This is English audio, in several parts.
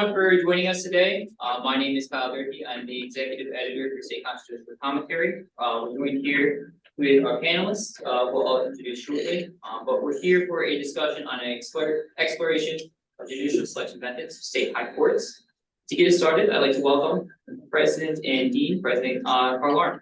everyone for joining us today. My name is Kowal. I'm the executive editor for State Constitutional Commentary. We're joined here with our panelists, who I'll introduce shortly. But we're here for a discussion on an exploration of judicial selection methods of state high courts. To get us started, I'd like to welcome President and Dean, President Kowal.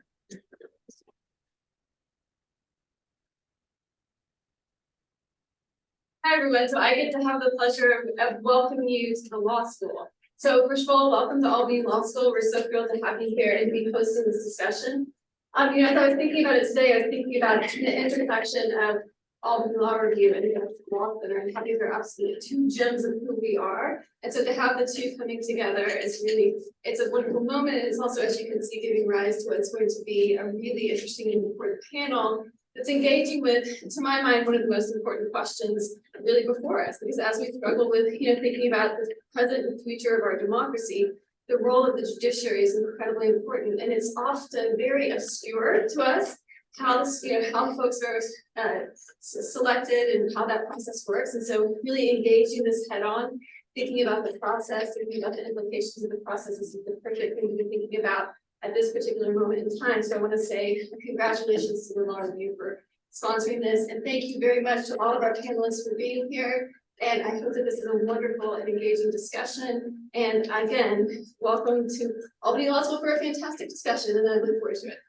Hi everyone, so I get to have the pleasure of welcoming you to the law school. So first of all, welcome to Albany Law School. We're so thrilled to have you here and to be hosting this discussion. As I was thinking about it today, I was thinking about the intersection of Albany Law Review and Oldfather, and how these are absolutely two gems of who we are. And so to have the two coming together is really, it's a wonderful moment. It's also, as you can see, giving rise to what's going to be a really interesting and important panel that's engaging with, to my mind, one of the most important questions really before us, because as we struggle with, thinking about the present and future of our democracy, the role of the judiciary is incredibly important, and it's often very obscure to us how how folks are selected and how that process works. And so really engaging this head on, thinking about the process, thinking about the implications of the process is the perfect thing to be thinking about at this particular moment in time. So I want to say congratulations to the Law Review for sponsoring this, and thank you very much to all of our panelists for being here. And I hope that this is a wonderful and engaging discussion. And again, welcome to Albany Law School for a fantastic discussion, and I look forward to it.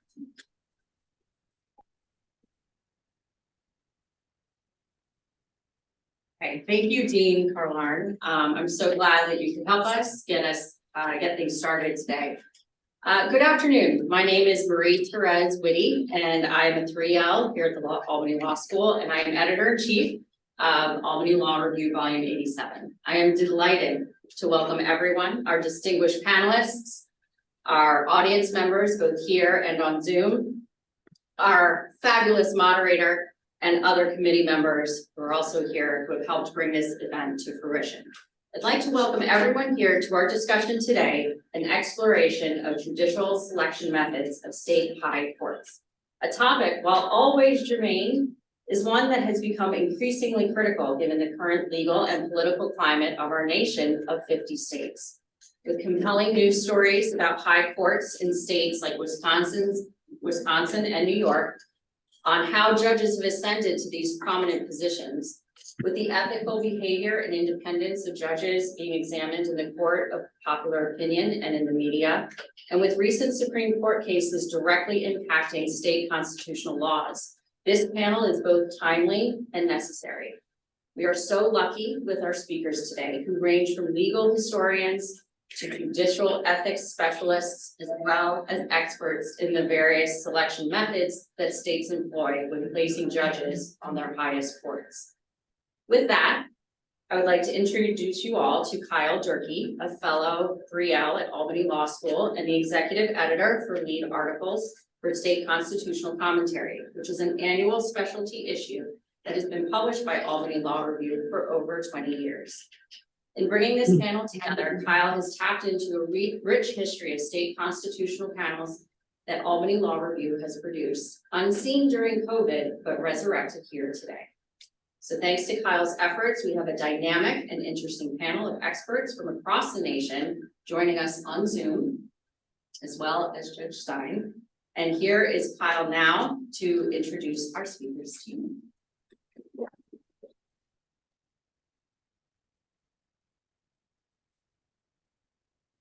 Okay, thank you, Dean Kowal. I'm so glad that you can help us get things started today. Good afternoon. My name is Marie Therese Whitty, and I'm a 3L here at the Albany Law School, and I'm editor-in-chief of Albany Law Review, Volume 87. I am delighted to welcome everyone, our distinguished panelists, our audience members, both here and on Zoom, our fabulous moderator, and other committee members who are also here who have helped bring this event to fruition. I'd like to welcome everyone here to our discussion today, an exploration of judicial selection methods of state high courts. A topic, while always germane, is one that has become increasingly critical given the current legal and political climate of our nation of 50 states. With compelling news stories about high courts in states like Wisconsin and New York, on how judges have ascended to these prominent positions, with the ethical behavior and independence of judges being examined in the court of popular opinion and in the media, and with recent Supreme Court cases directly impacting state constitutional laws, this panel is both timely and necessary. We are so lucky with our speakers today, who range from legal historians to judicial ethics specialists, as well as experts in the various selection methods that states employ when placing judges on their highest courts. With that, I would like to introduce you all to Kyle Durkee, a fellow 3L at Albany Law School and the executive editor for lead articles for State Constitutional Commentary, which is an annual specialty issue that has been published by Albany Law Review for over 20 years. In bringing this panel together, Kyle has tapped into a rich history of state constitutional panels that Albany Law Review has produced, unseen during COVID, but resurrected here today. So thanks to Kyle's efforts, we have a dynamic and interesting panel of experts from across the nation joining us on Zoom, as well as Judge Stein. And here is Kyle now to introduce our speakers team.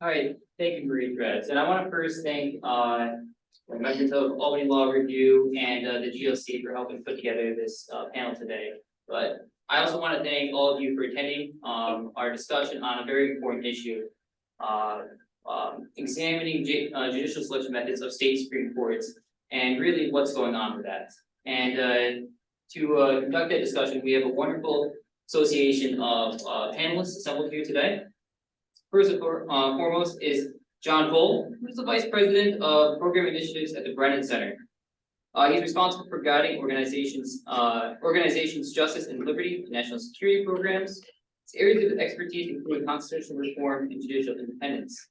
All right, thank you, Marie Therese. And I want to first thank the members of Albany Law Review and the GLC for helping put together this panel today. But I also want to thank all of you for attending our discussion on a very important issue, examining judicial selection methods of state Supreme Courts and really what's going on with that. And to conduct that discussion, we have a wonderful association of panelists assembled here today. First and foremost is John Kowal, who's the Vice President of Program Initiatives at the Brennan Center. He's responsible for guiding organizations' justice and liberty and national security programs. His areas of expertise include constitutional reform and judicial independence.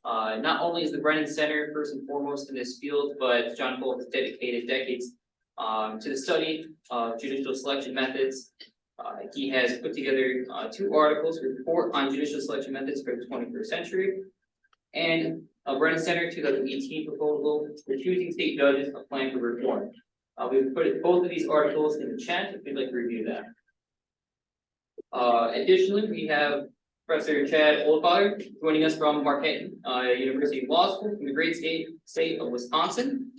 Not only is the Brennan Center first and foremost in this field, but John Kowal has dedicated decades to the study of judicial selection methods, He has put together 2 articles, Report on Judicial Selection Methods for the 21st Century, and a Brennan Center 2018 proposal for choosing state judges, a plan for reform. We've put both of these articles in the chat if you'd like to review them. Additionally, we have Professor Chad Oldfather joining us from Marquette University Law School from the great state of Wisconsin.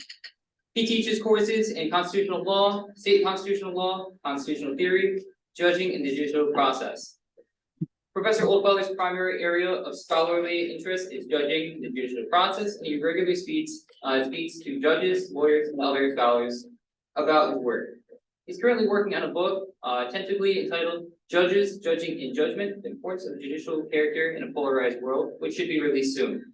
He teaches courses in constitutional law, state constitutional law, constitutional theory, judging, and the judicial process. Professor Oldfather's primary area of scholarly interest is judging the judicial process, and he regularly speaks to judges, lawyers, and other scholars about his work. He's currently working on a book tentatively entitled Judges, Judging, and Judgment, the Importance of Judicial Character in a Polarized World, which should be released soon.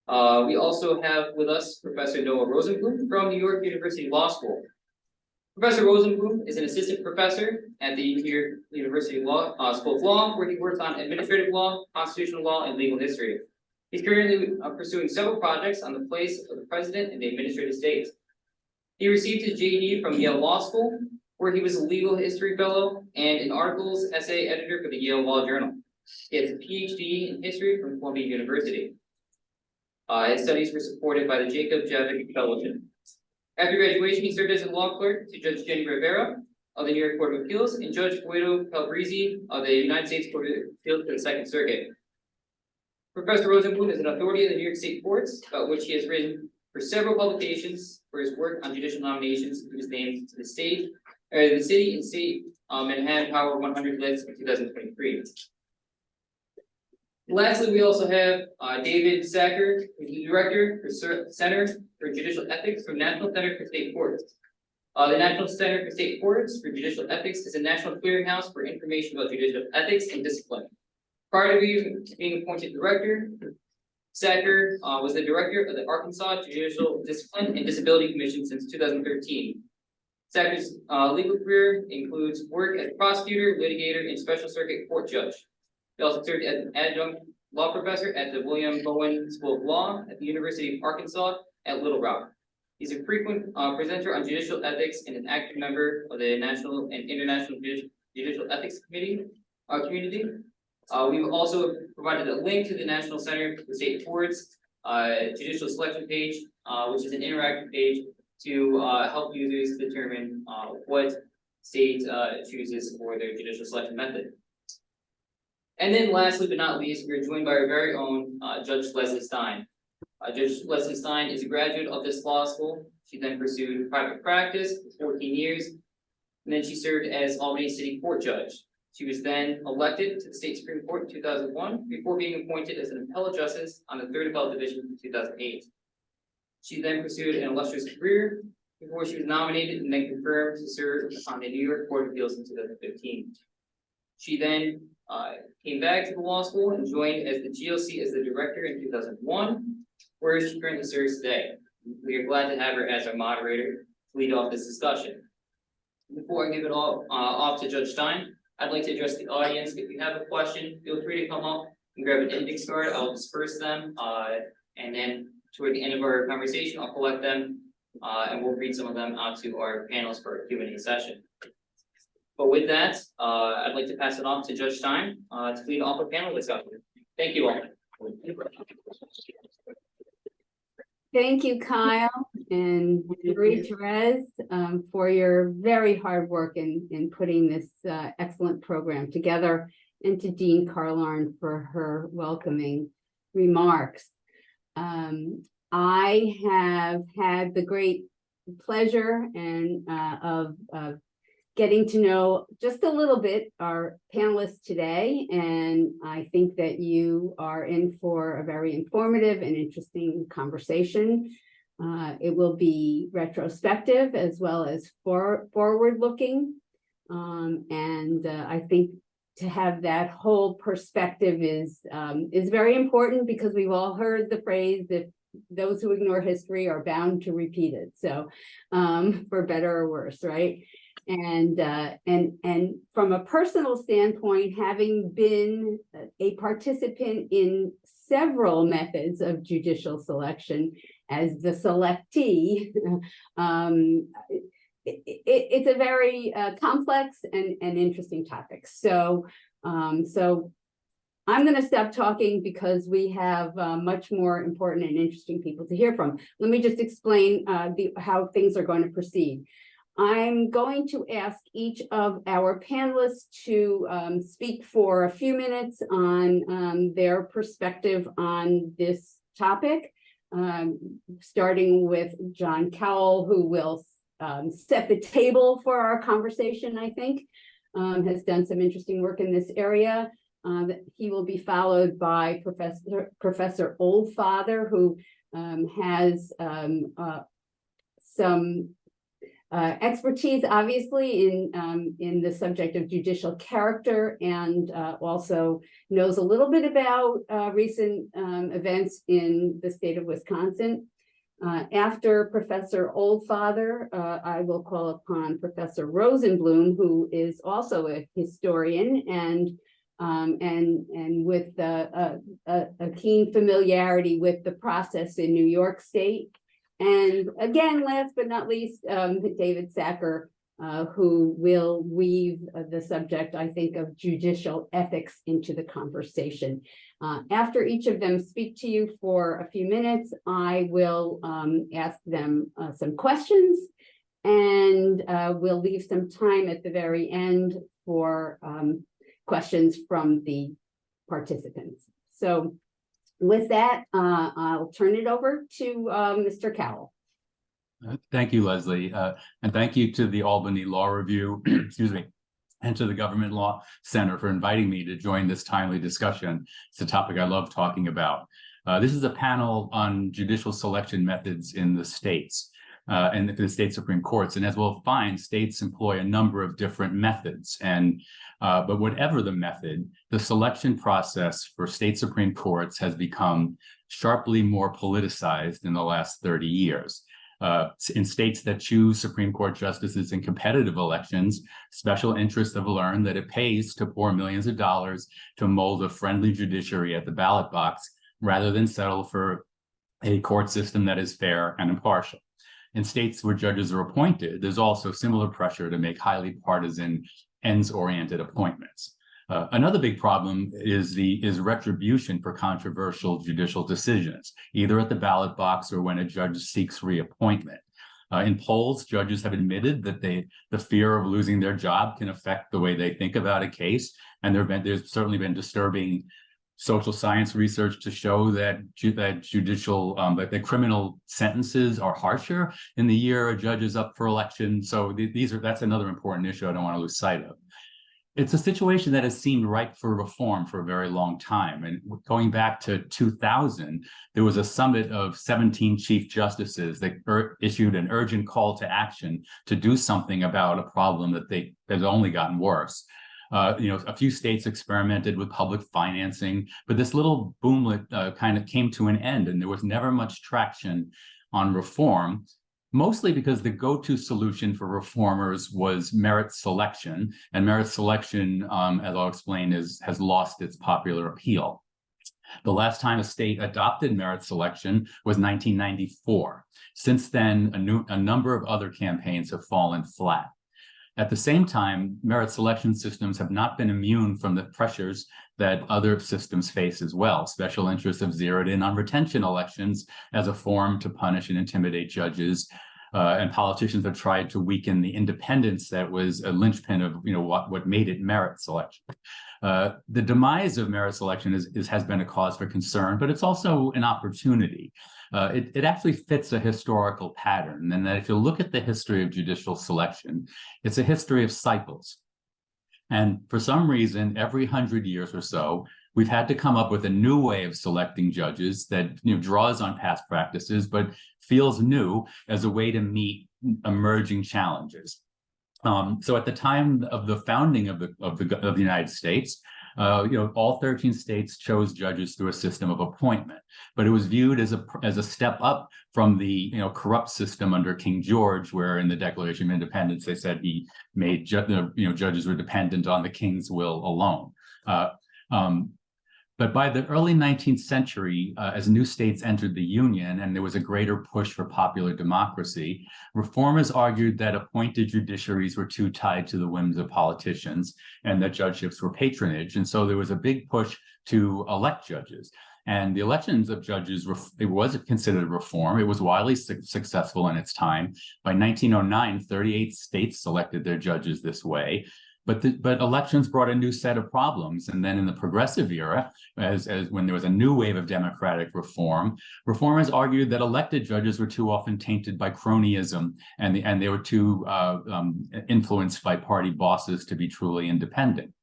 We also have with us Professor Noah Rosenblum from New York University Law School. Professor Rosenblum is an assistant professor at the New York University School of Law, where he works on administrative law, constitutional law, and legal history. He's currently pursuing several projects on the place of the president in the administrative state. He received his JD from Yale Law School, where he was a legal history fellow and an articles essay editor for the Yale Law Journal. He has a PhD in history from Columbia University. His studies were supported by the Jacob Javits Fellowship. After graduation, he served as a law clerk to Judge Jenny Rivera of the New York Court of Appeals and Judge Guido Calabrese of the United States Court of Appeals for the Second Circuit. Professor Rosenblum is an authority in the New York State courts, about which he has written for several publications for his work on judicial nominations. He was named to the city and state Manhattan Power 100 list in 2023. Lastly, we also have David Sacker, who's the director for Center for Judicial Ethics from National Center for State Courts. The National Center for State Courts for Judicial Ethics is a national clearinghouse for information about judicial ethics and discipline. Prior to being appointed director, Sacker was the director of the Arkansas Judicial Discipline and Disability Commission since 2013. Sacker's legal career includes work as prosecutor, litigator, and special circuit court judge. He also served as an adjunct law professor at the William Bowen School of Law at the University of Arkansas at Little Rock. He's a frequent presenter on judicial ethics and an active member of the National and International Judicial Ethics community. We've also provided a link to the National Center for State Courts judicial selection page, which is an interactive page to help users determine what state chooses for their judicial selection method. And then lastly but not least, we are joined by our very own Judge Leslie Stein. Judge Leslie Stein is a graduate of this law school. She then pursued private practice for 14 years, and then she served as Albany City Court Judge. She was then elected to the State Supreme Court in 2001 before being appointed as an appellate justice on the 3rd Appellate Division in 2008. She then pursued an illustrious career before she was nominated and then confirmed to serve on the New York Court of Appeals in 2015. She then came back to the law school and joined as the GLC as the director in 2001, where she currently serves today. We are glad to have her as our moderator to lead off this discussion. Before I give it all off to Judge Stein, I'd like to address the audience. If you have a question, feel free to come up and grab an index card. I'll disperse them, and then toward the end of our conversation, I'll collect them, and we'll read some of them out to our panelists for a Q&A session. But with that, I'd like to pass it on to Judge Stein to lead off a panel discussion. Thank you all. Thank you, Kyle and Marie-Therese, for your very hard work in putting this excellent program together, and to Dean Carlarn for her welcoming remarks. I have had the great pleasure and of getting to know just a little bit our panelists today, and I think that you are in for a very informative and interesting conversation. It will be retrospective as well as forward-looking, and I think to have that whole perspective is very important, because we've all heard the phrase that those who ignore history are bound to repeat it. So, for better or worse, right? And from a personal standpoint, having been a participant in several methods of judicial selection as the selectee, it's a very complex and interesting topic. So I'm going to stop talking because we have much more important and interesting people to hear from. Let me just explain how things are going to proceed. I'm going to ask each of our panelists to speak for a few minutes on their perspective on this topic, starting with John Kowal, who will set the table for our conversation, I think, has done some interesting work in this area. He will be followed by Professor Oldfather, who has some expertise, obviously, in the subject of judicial character, and also knows a little bit about recent events in the state of Wisconsin. After Professor Oldfather, I will call upon Professor Rosenblum, who is also a historian and with a keen familiarity with the process in New York State. And again, last but not least, David Sacker, who will weave the subject, I think, of judicial ethics into the conversation. After each of them speak to you for a few minutes, I will ask them some questions, and we'll leave some time at the very end for questions from the participants. So with that, I'll turn it over to Mr. Kowal. Thank you, Leslie, and thank you to the Albany Law Review, excuse me, and to the Government Law Center for inviting me to join this timely discussion. It's a topic I love talking about. This is a panel on judicial selection methods in the states and the state Supreme Courts. And as we'll find, states employ a number of different methods. And but whatever the method, the selection process for state Supreme Courts has become sharply more politicized in the last 30 years. In states that choose Supreme Court justices in competitive elections, special interests have learned that it pays to pour millions of dollars to mold a friendly judiciary at the ballot box rather than settle for a court system that is fair and impartial. In states where judges are appointed, there's also similar pressure to make highly partisan, ends-oriented appointments. Another big problem is retribution for controversial judicial decisions, either at the ballot box or when a judge seeks reappointment. In polls, judges have admitted that the fear of losing their job can affect the way they think about a case, and there's certainly been disturbing social science research to show that that criminal sentences are harsher in the year a judge is up for election. So that's another important issue I don't want to lose sight of. It's a situation that has seemed ripe for reform for a very long time. And going back to 2000, there was a summit of 17 chief justices that issued an urgent call to action to do something about a problem that has only gotten worse. A few states experimented with public financing, but this little boomlet kind of came to an end, and there was never much traction on reform, mostly because the go-to solution for reformers was merit selection, and merit selection, as I'll explain, has lost its popular appeal. The last time a state adopted merit selection was 1994. Since then, a number of other campaigns have fallen flat. At the same time, merit selection systems have not been immune from the pressures that other systems face as well. Special interests have zeroed in on retention elections as a form to punish and intimidate judges, and politicians have tried to weaken the independence that was a linchpin of what made it merit selection. The demise of merit selection has been a cause for concern, but it's also an opportunity. It actually fits a historical pattern, and that if you look at the history of judicial selection, it's a history of cycles. And for some reason, every 100 years or so, we've had to come up with a new way of selecting judges that draws on past practices, but feels new as a way to meet emerging challenges. So at the time of the founding of the United States, all 13 states chose judges through a system of appointment, but it was viewed as a step up from the corrupt system under King George, where in the Declaration of Independence they said he made judges were dependent on the king's will alone. But by the early 19th century, as new states entered the Union and there was a greater push for popular democracy, reformers argued that appointed judiciaries were too tied to the whims of politicians and that judgeships were patronage. And so there was a big push to elect judges. And the elections of judges, it was considered reform. It was widely successful in its time. By 1909, 38 states selected their judges this way. But elections brought a new set of problems. And then in the progressive era, as when there was a new wave of democratic reform, reformers argued that elected judges were too often tainted by cronyism, and they were too influenced by party bosses to be truly independent.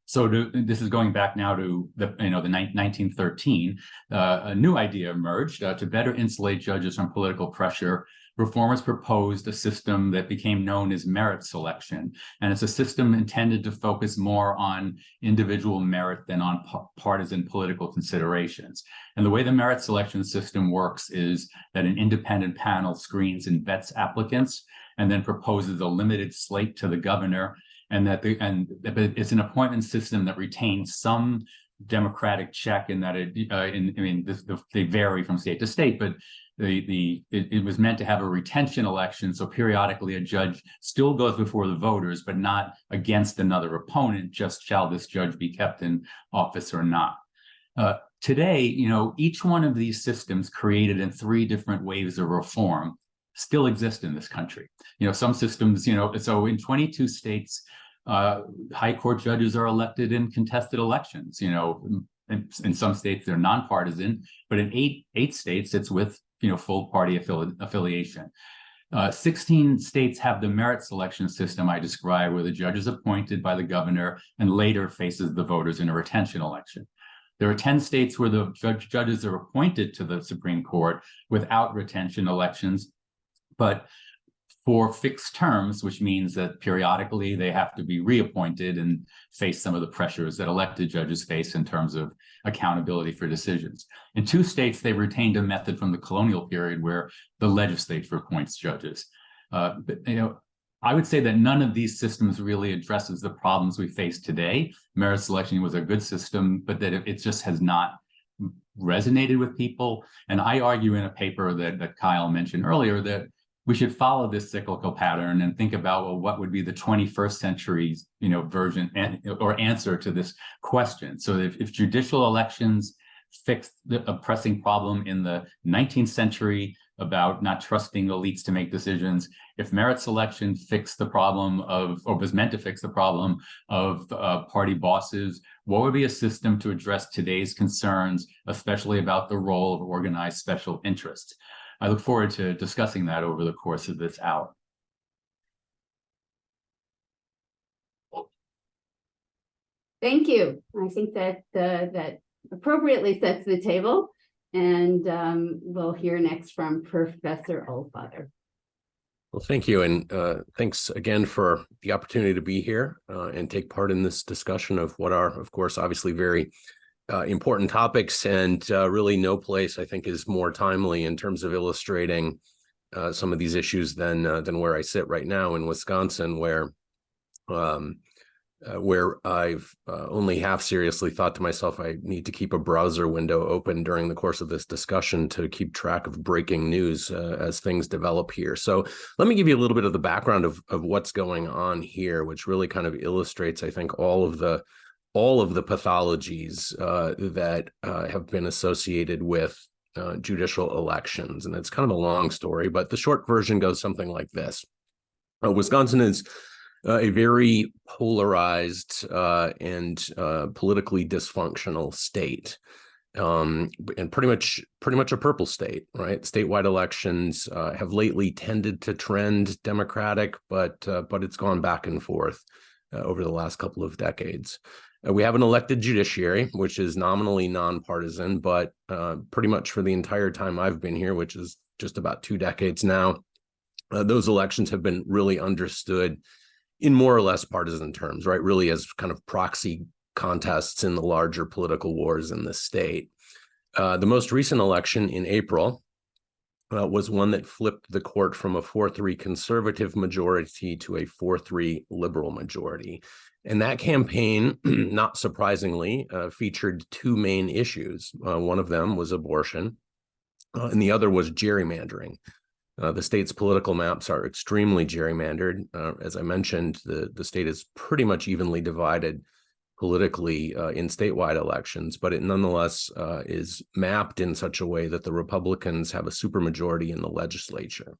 So this is going back now to the 1913, a new idea emerged to better insulate judges from political pressure. Reformers proposed a system that became known as merit selection, and it's a system intended to focus more on individual merit than on partisan political considerations. And the way the merit selection system works is that an independent panel screens and vets applicants, and then proposes a limited slate to the governor. And but it's an appointment system that retains some democratic check in that they vary from state to state, but it was meant to have a retention election. So periodically a judge still goes before the voters, but not against another opponent, just shall this judge be kept in office or not. Today, each one of these systems created in 3 different waves of reform still exist in this country. Some systems, so in 22 states, high court judges are elected in contested elections. In some states they're nonpartisan, but in eight states it's with full party affiliation. 16 states have the merit selection system I described, where the judge is appointed by the governor and later faces the voters in a retention election. There are 10 states where the judges are appointed to the Supreme Court without retention elections, but for fixed terms, which means that periodically they have to be reappointed and face some of the pressures that elected judges face in terms of accountability for decisions. In 2 states, they retained a method from the colonial period where the legislature appoints judges. I would say that none of these systems really addresses the problems we face today. Merit selection was a good system, but that it just has not resonated with people. And I argue in a paper that Kyle mentioned earlier that we should follow this cyclical pattern and think about, well, what would be the 21st century's, version or answer to this question. So if judicial elections fixed a pressing problem in the 19th century about not trusting elites to make decisions, if merit selection fixed the problem or was meant to fix the problem of party bosses, what would be a system to address today's concerns, especially about the role of organized special interests? I look forward to discussing that over the course of this hour. Thank you. I think that that appropriately sets the table, and we'll hear next from Professor Oldfather. Well, thank you, and thanks again for the opportunity to be here and take part in this discussion of what are, of course, obviously very important topics, and really no place I think is more timely in terms of illustrating some of these issues than where I sit right now in Wisconsin, where I've only half seriously thought to myself I need to keep a browser window open during the course of this discussion to keep track of breaking news as things develop here. So let me give you a little bit of the background of what's going on here, which really kind of illustrates, I think, all of the pathologies that have been associated with judicial elections. And it's kind of a long story, but the short version goes something like this. Wisconsin is a very polarized and politically dysfunctional state, and pretty much a purple state, right? Statewide elections have lately tended to trend Democratic, but it's gone back and forth over the last couple of decades. We have an elected judiciary, which is nominally nonpartisan, but pretty much for the entire time I've been here, which is just about 2 decades now, those elections have been really understood in more or less partisan terms, right? Really as kind of proxy contests in the larger political wars in the state. The most recent election in April was one that flipped the court from a 4-3 conservative majority to a 4-3 liberal majority. And that campaign, not surprisingly, featured two main issues. One of them was abortion, and the other was gerrymandering. The state's political maps are extremely gerrymandered. As I mentioned, the state is pretty much evenly divided politically in statewide elections, but it nonetheless is mapped in such a way that the Republicans have a supermajority in the legislature.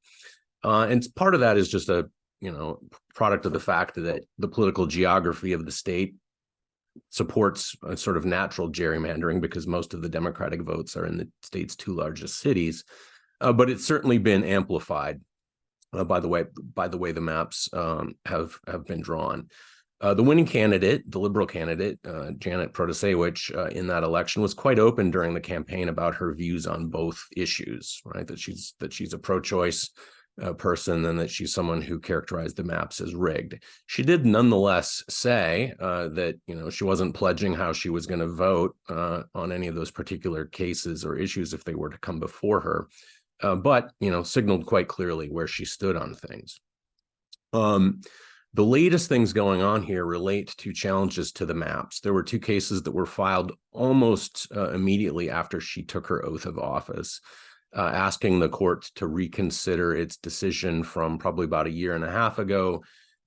And part of that is just a product of the fact that the political geography of the state supports a sort of natural gerrymandering because most of the Democratic votes are in the state's two largest cities. But it's certainly been amplified by the way the maps have been drawn. The winning candidate, the liberal candidate, Janet Protasewicz, in that election was quite open during the campaign about her views on both issues, right? That she's a pro-choice person and that she's someone who characterized the maps as rigged. She did nonetheless say that she wasn't pledging how she was going to vote on any of those particular cases or issues if they were to come before her, but signaled quite clearly where she stood on things. The latest things going on here relate to challenges to the maps. There were two cases that were filed almost immediately after she took her oath of office, asking the court to reconsider its decision from probably about a year and a half ago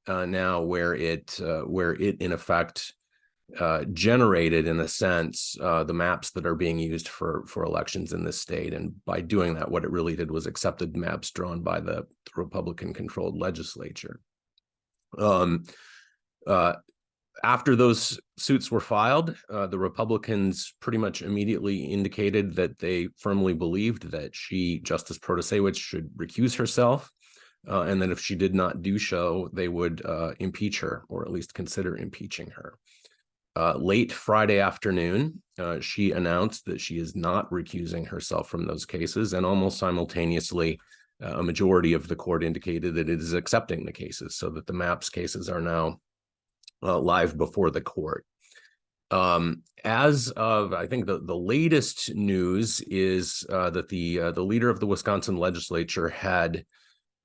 now, where it in effect generated, in a sense, the maps that are being used for elections in this state. And by doing that, what it really did was accepted maps drawn by the Republican-controlled legislature. After those suits were filed, the Republicans pretty much immediately indicated that they firmly believed that Justice Protasewicz, should recuse herself, and that if she did not do so, they would impeach her, or at least consider impeaching her. Late Friday afternoon, she announced that she is not recusing herself from those cases, and almost simultaneously, a majority of the court indicated that it is accepting the cases, so that the maps cases are now live before the court. As of, I think, the latest news is that the leader of the Wisconsin legislature had,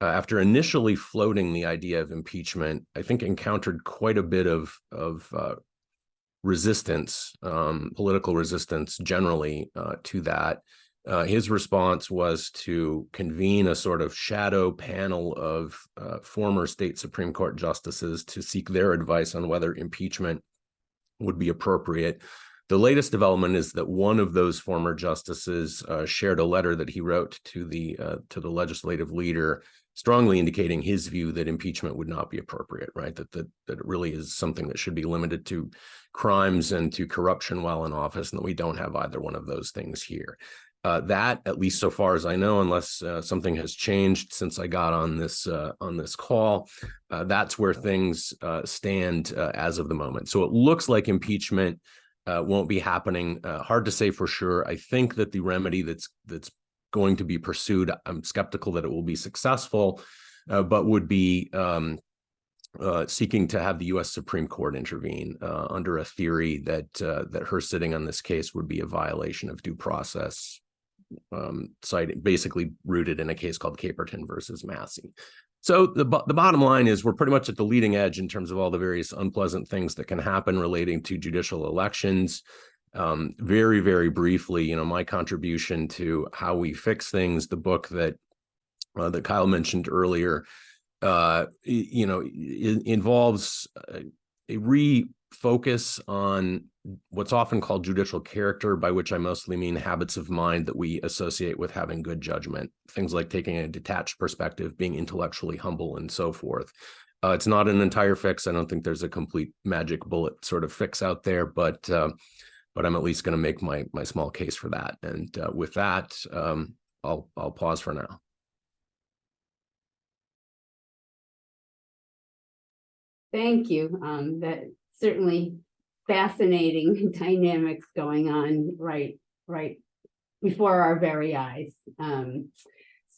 after initially floating the idea of impeachment, I think encountered quite a bit of resistance, political resistance generally to that. His response was to convene a sort of shadow panel of former state Supreme Court justices to seek their advice on whether impeachment would be appropriate. The latest development is that one of those former justices shared a letter that he wrote to the legislative leader, strongly indicating his view that impeachment would not be appropriate, right? That it really is something that should be limited to crimes and to corruption while in office, and that we don't have either one of those things here. That, at least so far as I know, unless something has changed since I got on this call, that's where things stand as of the moment. So it looks like impeachment won't be happening. Hard to say for sure. I think that the remedy that's going to be pursued, I'm skeptical that it will be successful, but would be seeking to have the U.S. Supreme Court intervene under a theory that her sitting on this case would be a violation of due process, citing, basically rooted in a case called Caperton versus Massey. So the bottom line is we're pretty much at the leading edge in terms of all the various unpleasant things that can happen relating to judicial elections. Very, very briefly, my contribution to how we fix things, the book that Kyle mentioned earlier, involves a refocus on what's often called judicial character, by which I mostly mean habits of mind that we associate with having good judgment. Things like taking a detached perspective, being intellectually humble, and so forth. It's not an entire fix. I don't think there's a complete magic bullet sort of fix out there, but I'm at least going to make my small case for that. And with that, I'll pause for now. Thank you. That certainly fascinating dynamics going on right before our very eyes.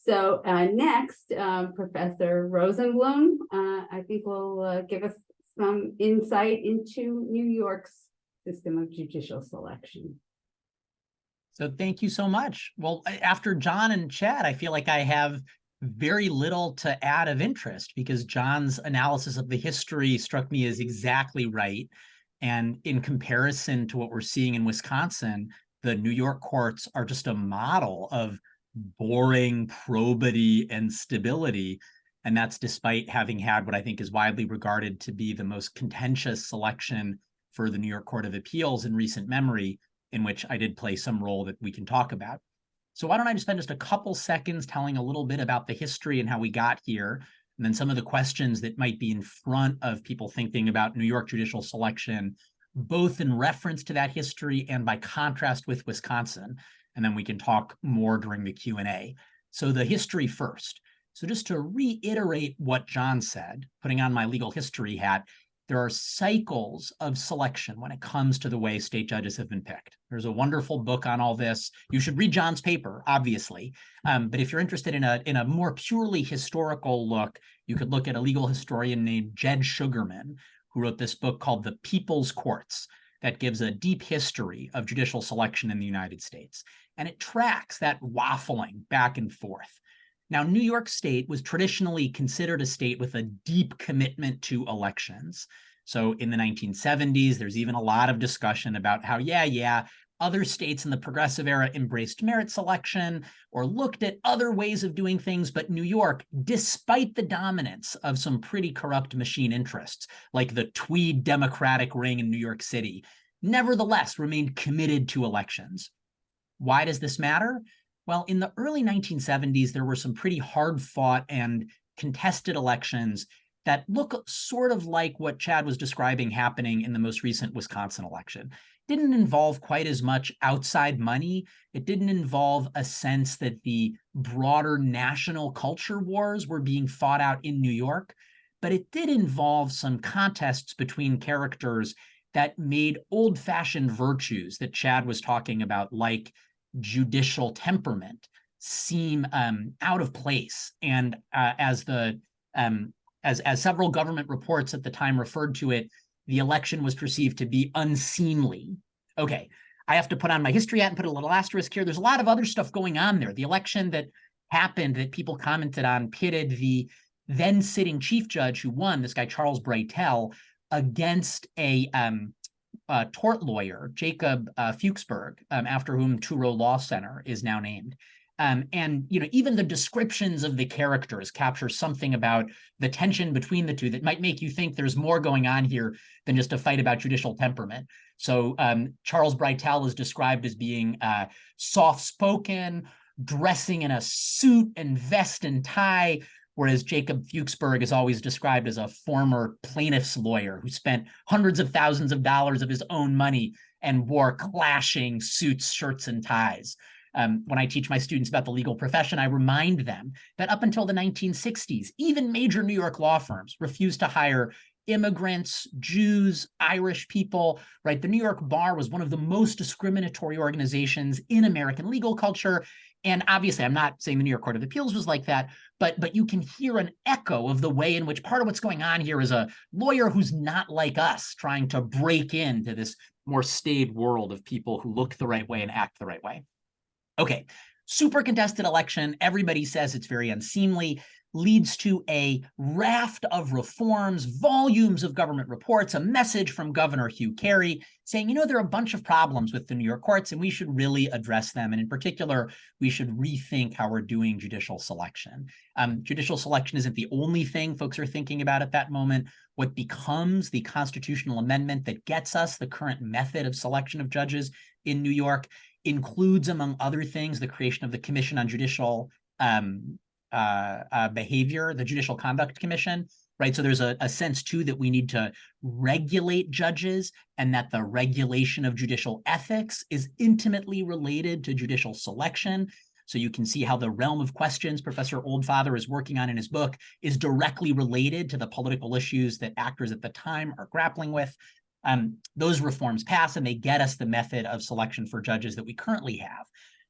So next, Professor Rosenblum, I think will give us some insight into New York's system of judicial selection. So thank you so much. Well, after John and Chad, I feel like I have very little to add of interest because John's analysis of the history struck me as exactly right. And in comparison to what we're seeing in Wisconsin, the New York courts are just a model of boring probity and stability. And that's despite having had what I think is widely regarded to be the most contentious selection for the New York Court of Appeals in recent memory, in which I did play some role that we can talk about. So why don't I just spend just a couple seconds telling a little bit about the history and how we got here, and then some of the questions that might be in front of people thinking about New York judicial selection, both in reference to that history and by contrast with Wisconsin. And then we can talk more during the Q&A. So the history first. So just to reiterate what John said, putting on my legal history hat, there are cycles of selection when it comes to the way state judges have been picked. There's a wonderful book on all this. You should read John's paper, obviously. But if you're interested in a more purely historical look, you could look at a legal historian named Jed Sugarman, who wrote this book called The People's Courts, that gives a deep history of judicial selection in the United States. And it tracks that waffling back and forth. Now, New York State was traditionally considered a state with a deep commitment to elections. So in the 1970s, there's even a lot of discussion about how, other states in the progressive era embraced merit selection or looked at other ways of doing things. But New York, despite the dominance of some pretty corrupt machine interests, like the Tweed Democratic ring in New York City, nevertheless remained committed to elections. Why does this matter? Well, in the early 1970s, there were some pretty hard-fought and contested elections that look sort of like what Chad was describing happening in the most recent Wisconsin election. Didn't involve quite as much outside money. It didn't involve a sense that the broader national culture wars were being fought out in New York, but it did involve some contests between characters that made old-fashioned virtues that Chad was talking about, like judicial temperament, seem out of place. And as several government reports at the time referred to it, the election was perceived to be unseemly. Okay, I have to put on my history hat and put a little asterisk here. There's a lot of other stuff going on there. The election that happened that people commented on pitted the then sitting chief judge who won, this guy Charles Brightel, against a tort lawyer, Jacob Fuchsberg, after whom Truro Law Center is now named. And even the descriptions of the characters capture something about the tension between the two that might make you think there's more going on here than just a fight about judicial temperament. So Charles Brightel is described as being soft-spoken, dressing in a suit and vest and tie, whereas Jacob Fuchsberg is always described as a former plaintiff's lawyer who spent hundreds of thousands of dollars of his own money and wore clashing suits, shirts, and ties. When I teach my students about the legal profession, I remind them that up until the 1960s, even major New York law firms refused to hire immigrants, Jews, Irish people, right? The New York Bar was one of the most discriminatory organizations in American legal culture. And obviously, I'm not saying the New York Court of Appeals was like that, but you can hear an echo of the way in which part of what's going on here is a lawyer who's not like us trying to break into this more staid world of people who look the right way and act the right way. Okay, super contested election. Everybody says it's very unseemly, leads to a raft of reforms, volumes of government reports, a message from Governor Hugh Carey saying, there are a bunch of problems with the New York courts and we should really address them. And in particular, we should rethink how we're doing judicial selection. Judicial selection isn't the only thing folks are thinking about at that moment. What becomes the constitutional amendment that gets us the current method of selection of judges in New York includes, among other things, the creation of the Commission on Judicial Behavior, the Judicial Conduct Commission, right? So there's a sense, too, that we need to regulate judges and that the regulation of judicial ethics is intimately related to judicial selection. So you can see how the realm of questions Professor Oldfather is working on in his book is directly related to the political issues that actors at the time are grappling with. Those reforms pass and they get us the method of selection for judges that we currently have.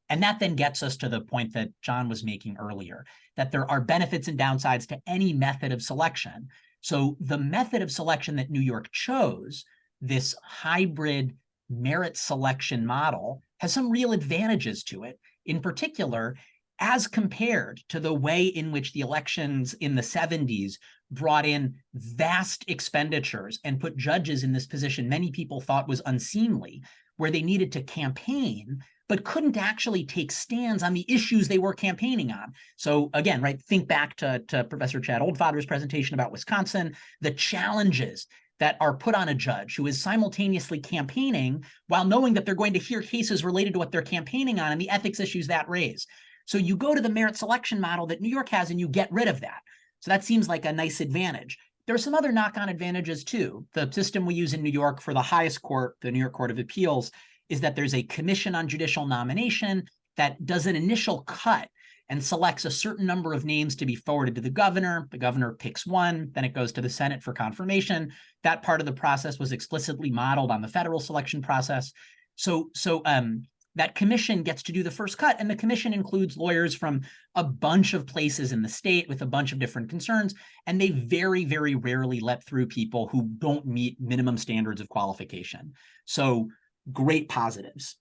And that then gets us to the point that John was making earlier, that there are benefits and downsides to any method of selection. So the method of selection that New York chose, this hybrid merit selection model, has some real advantages to it. In particular, as compared to the way in which the elections in the 70s brought in vast expenditures and put judges in this position many people thought was unseemly, where they needed to campaign, but couldn't actually take stands on the issues they were campaigning on. So again, right, think back to Professor Chad Oldfather's presentation about Wisconsin, the challenges that are put on a judge who is simultaneously campaigning while knowing that they're going to hear cases related to what they're campaigning on and the ethics issues that raise. So you go to the merit selection model that New York has and you get rid of that. So that seems like a nice advantage. There are some other knock-on advantages too. The system we use in New York for the highest court, the New York Court of Appeals, is that there's a commission on judicial nomination that does an initial cut and selects a certain number of names to be forwarded to the governor. The governor picks one, then it goes to the Senate for confirmation. That part of the process was explicitly modeled on the federal selection process. So that commission gets to do the first cut, and the commission includes lawyers from a bunch of places in the state with a bunch of different concerns, and they very, very rarely let through people who don't meet minimum standards of qualification. So great positives.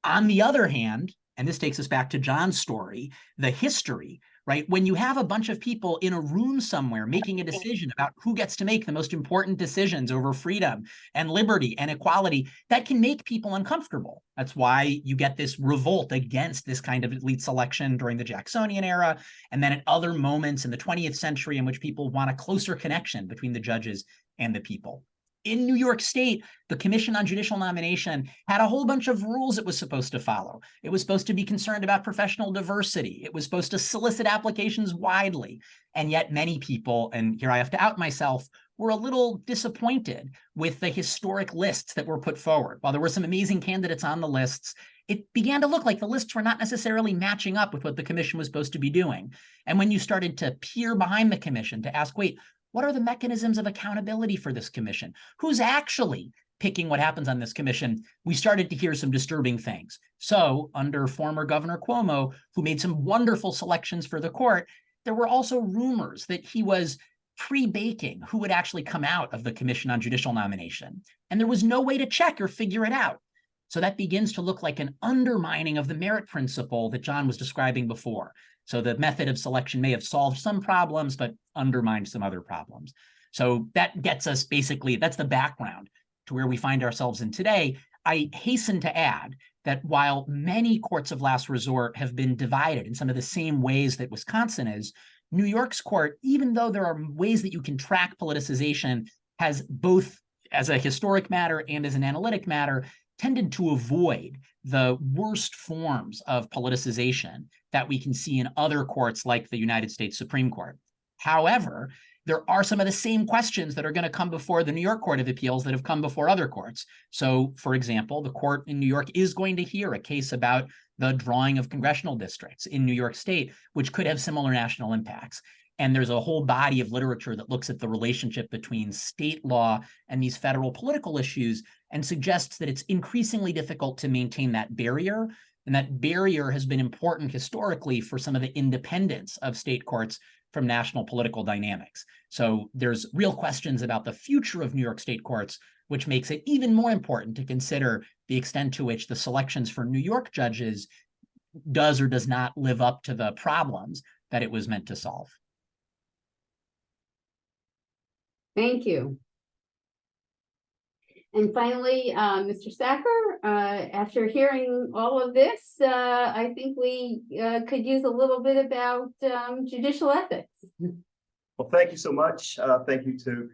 On the other hand, and this takes us back to John's story, the history, right? When you have a bunch of people in a room somewhere making a decision about who gets to make the most important decisions over freedom and liberty and equality, that can make people uncomfortable. That's why you get this revolt against this kind of elite selection during the Jacksonian era, and then at other moments in the 20th century in which people want a closer connection between the judges and the people. In New York State, the Commission on Judicial Nomination had a whole bunch of rules it was supposed to follow. It was supposed to be concerned about professional diversity. It was supposed to solicit applications widely. And yet many people, and here I have to out myself, were a little disappointed with the historic lists that were put forward. While there were some amazing candidates on the lists, it began to look like the lists were not necessarily matching up with what the commission was supposed to be doing. And when you started to peer behind the commission to ask, wait, what are the mechanisms of accountability for this commission? Who's actually picking what happens on this commission? We started to hear some disturbing things. So under former Governor Cuomo, who made some wonderful selections for the court, there were also rumors that he was pre-baking who would actually come out of the Commission on Judicial Nomination. And there was no way to check or figure it out. So that begins to look like an undermining of the merit principle that John was describing before. So the method of selection may have solved some problems, but undermined some other problems. So that gets us basically, that's the background to where we find ourselves in today. I hasten to add that while many courts of last resort have been divided in some of the same ways that Wisconsin is, New York's court, even though there are ways that you can track politicization, has both as a historic matter and as an analytic matter, tended to avoid the worst forms of politicization that we can see in other courts like the United States Supreme Court. However, there are some of the same questions that are going to come before the New York Court of Appeals that have come before other courts. So, for example, the court in New York is going to hear a case about the drawing of congressional districts in New York State, which could have similar national impacts. And there's a whole body of literature that looks at the relationship between state law and these federal political issues and suggests that it's increasingly difficult to maintain that barrier. And that barrier has been important historically for some of the independence of state courts from national political dynamics. So there's real questions about the future of New York state courts, which makes it even more important to consider the extent to which the selections for New York judges does or does not live up to the problems that it was meant to solve. Thank you. And finally, Mr. Sacker, after hearing all of this, I think we could use a little bit about judicial ethics. Well, thank you so much. Thank you to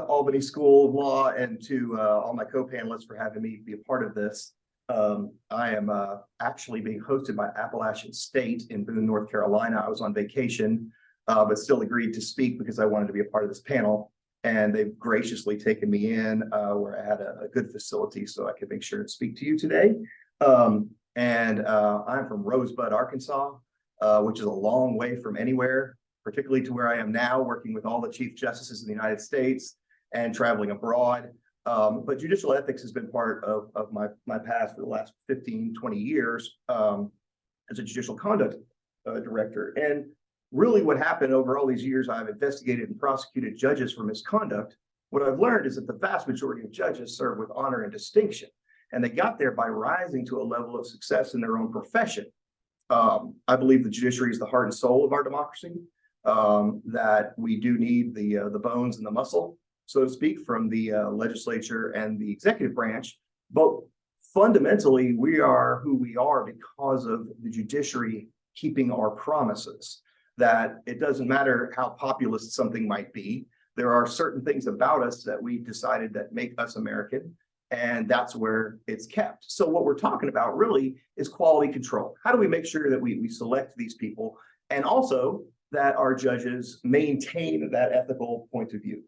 Albany School of Law and to all my co-panelists for having me be a part of this. I am actually being hosted by Appalachian State in Boone, North Carolina. I was on vacation, but still agreed to speak because I wanted to be a part of this panel. And they've graciously taken me in where I had a good facility so I could make sure to speak to you today. I'm from Rosebud, Arkansas, which is a long way from anywhere, particularly to where I am now, working with all the chief justices in the United States and traveling abroad. But judicial ethics has been part of my past for the last 15, 20 years as a judicial conduct director. And really what happened over all these years, I've investigated and prosecuted judges for misconduct. What I've learned is that the vast majority of judges serve with honor and distinction, and they got there by rising to a level of success in their own profession. I believe the judiciary is the heart and soul of our democracy. That we do need the bones and the muscle, so to speak, from the legislature and the executive branch. But fundamentally, we are who we are because of the judiciary keeping our promises. That it doesn't matter how populist something might be, there are certain things about us that we've decided that make us American, and that's where it's kept. So what we're talking about really is quality control. How do we make sure that we select these people, and also that our judges maintain that ethical point of view?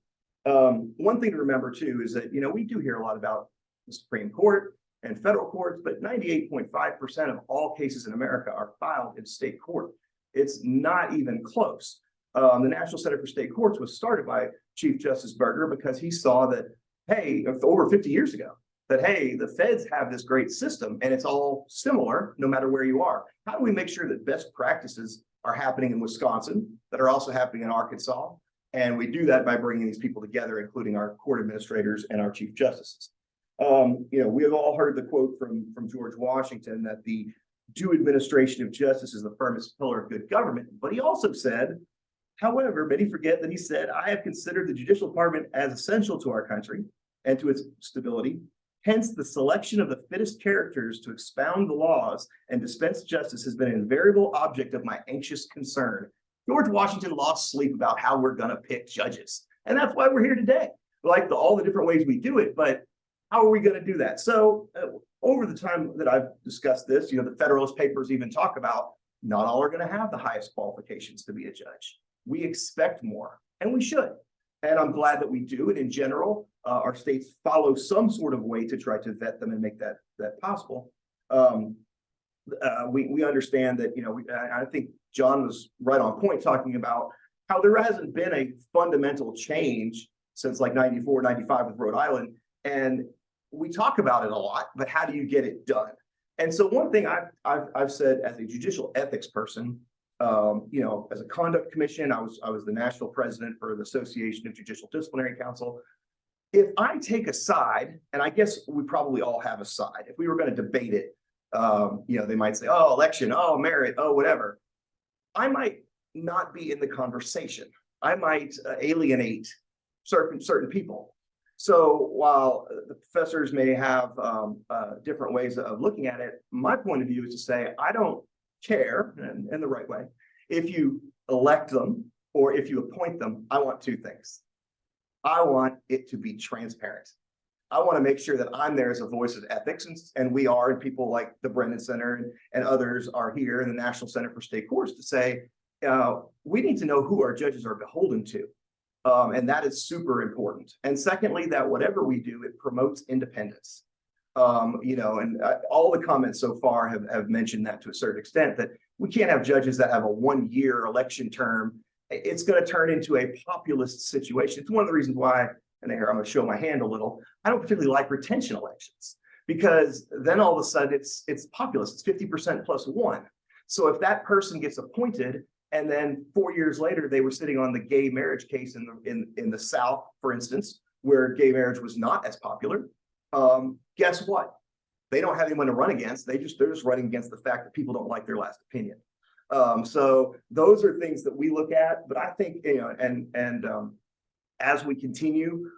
One thing to remember too is that, we do hear a lot about the Supreme Court and federal courts, but 98.5% of all cases in America are filed in state court. It's not even close. The National Center for State Courts was started by Chief Justice Berger because he saw that, hey, over 50 years ago, that, hey, the feds have this great system and it's all similar no matter where you are. How do we make sure that best practices are happening in Wisconsin that are also happening in Arkansas? And we do that by bringing these people together, including our court administrators and our chief justices. We have all heard the quote from George Washington that the due administration of justice is the firmest pillar of good government. But he also said, however, many forget that he said, I have considered the judicial department as essential to our country and to its stability. Hence, the selection of the fittest characters to expound the laws and dispense justice has been an invariable object of my anxious concern. George Washington lost sleep about how we're going to pick judges. And that's why we're here today. We like all the different ways we do it, but how are we going to do that? So over the time that I've discussed this, the Federalist Papers even talk about not all are going to have the highest qualifications to be a judge. We expect more, and we should. And I'm glad that we do. And in general, our states follow some sort of way to try to vet them and make that possible. We understand that, I think John was right on point talking about how there hasn't been a fundamental change since like 94, 95 with Rhode Island. And we talk about it a lot, but how do you get it done? And so one thing I've said as a judicial ethics person, as a conduct commission, I was the national president for the Association of Judicial Disciplinary Counsel. If I take a side, and I guess we probably all have a side, if we were going to debate it, they might say, oh, election, oh, merit, oh, whatever. I might not be in the conversation. I might alienate certain people. So while the professors may have different ways of looking at it, my point of view is to say, I don't care, and in the right way, if you elect them or if you appoint them. I want two things. I want it to be transparent. I want to make sure that I'm there as a voice of ethics, and we are, and people like the Brennan Center and others are here in the National Center for State Courts to say, we need to know who our judges are beholden to. And that is super important. And secondly, that whatever we do, it promotes independence. And all the comments so far have mentioned that to a certain extent, that we can't have judges that have a 1-year election term. It's going to turn into a populist situation. It's one of the reasons why, and here I'm going to show my hand a little, I don't particularly like retention elections, because then all of a sudden it's populist. It's 50% plus one. So if that person gets appointed, and then 4 years later, they were sitting on the gay marriage case in the South, for instance, where gay marriage was not as popular. Guess what? They don't have anyone to run against. They're just running against the fact that people don't like their last opinion. So those are things that we look at. But I think, as we continue,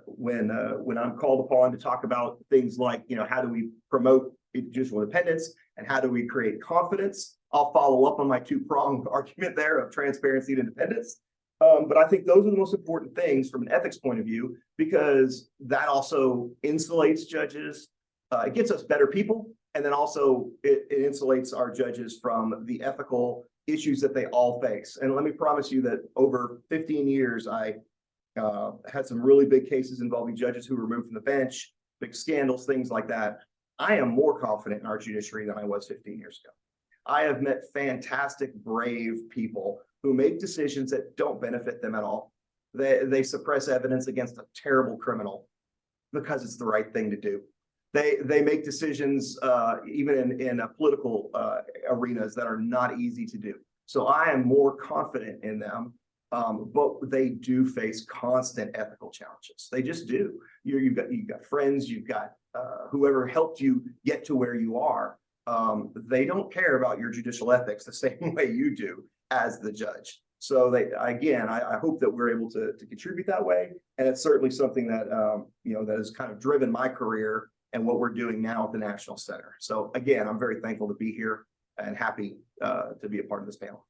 when I'm called upon to talk about things like, how do we promote judicial independence and how do we create confidence, I'll follow up on my two-pronged argument there of transparency and independence. But I think those are the most important things from an ethics point of view, because that also insulates judges. It gets us better people. And then also it insulates our judges from the ethical issues that they all face. And let me promise you that over 15 years, I had some really big cases involving judges who were removed from the bench, big scandals, things like that. I am more confident in our judiciary than I was 15 years ago. I have met fantastic, brave people who make decisions that don't benefit them at all. They suppress evidence against a terrible criminal because it's the right thing to do. They make decisions even in political arenas that are not easy to do. So I am more confident in them, but they do face constant ethical challenges. They just do. You've got friends, you've got whoever helped you get to where you are. they don't care about your judicial ethics the same way you do as the judge. So I hope that we're able to contribute that way. And it's certainly something that, that has kind of driven my career and what we're doing now at the National Center. So again, I'm very thankful to be here and happy to be a part of this panel.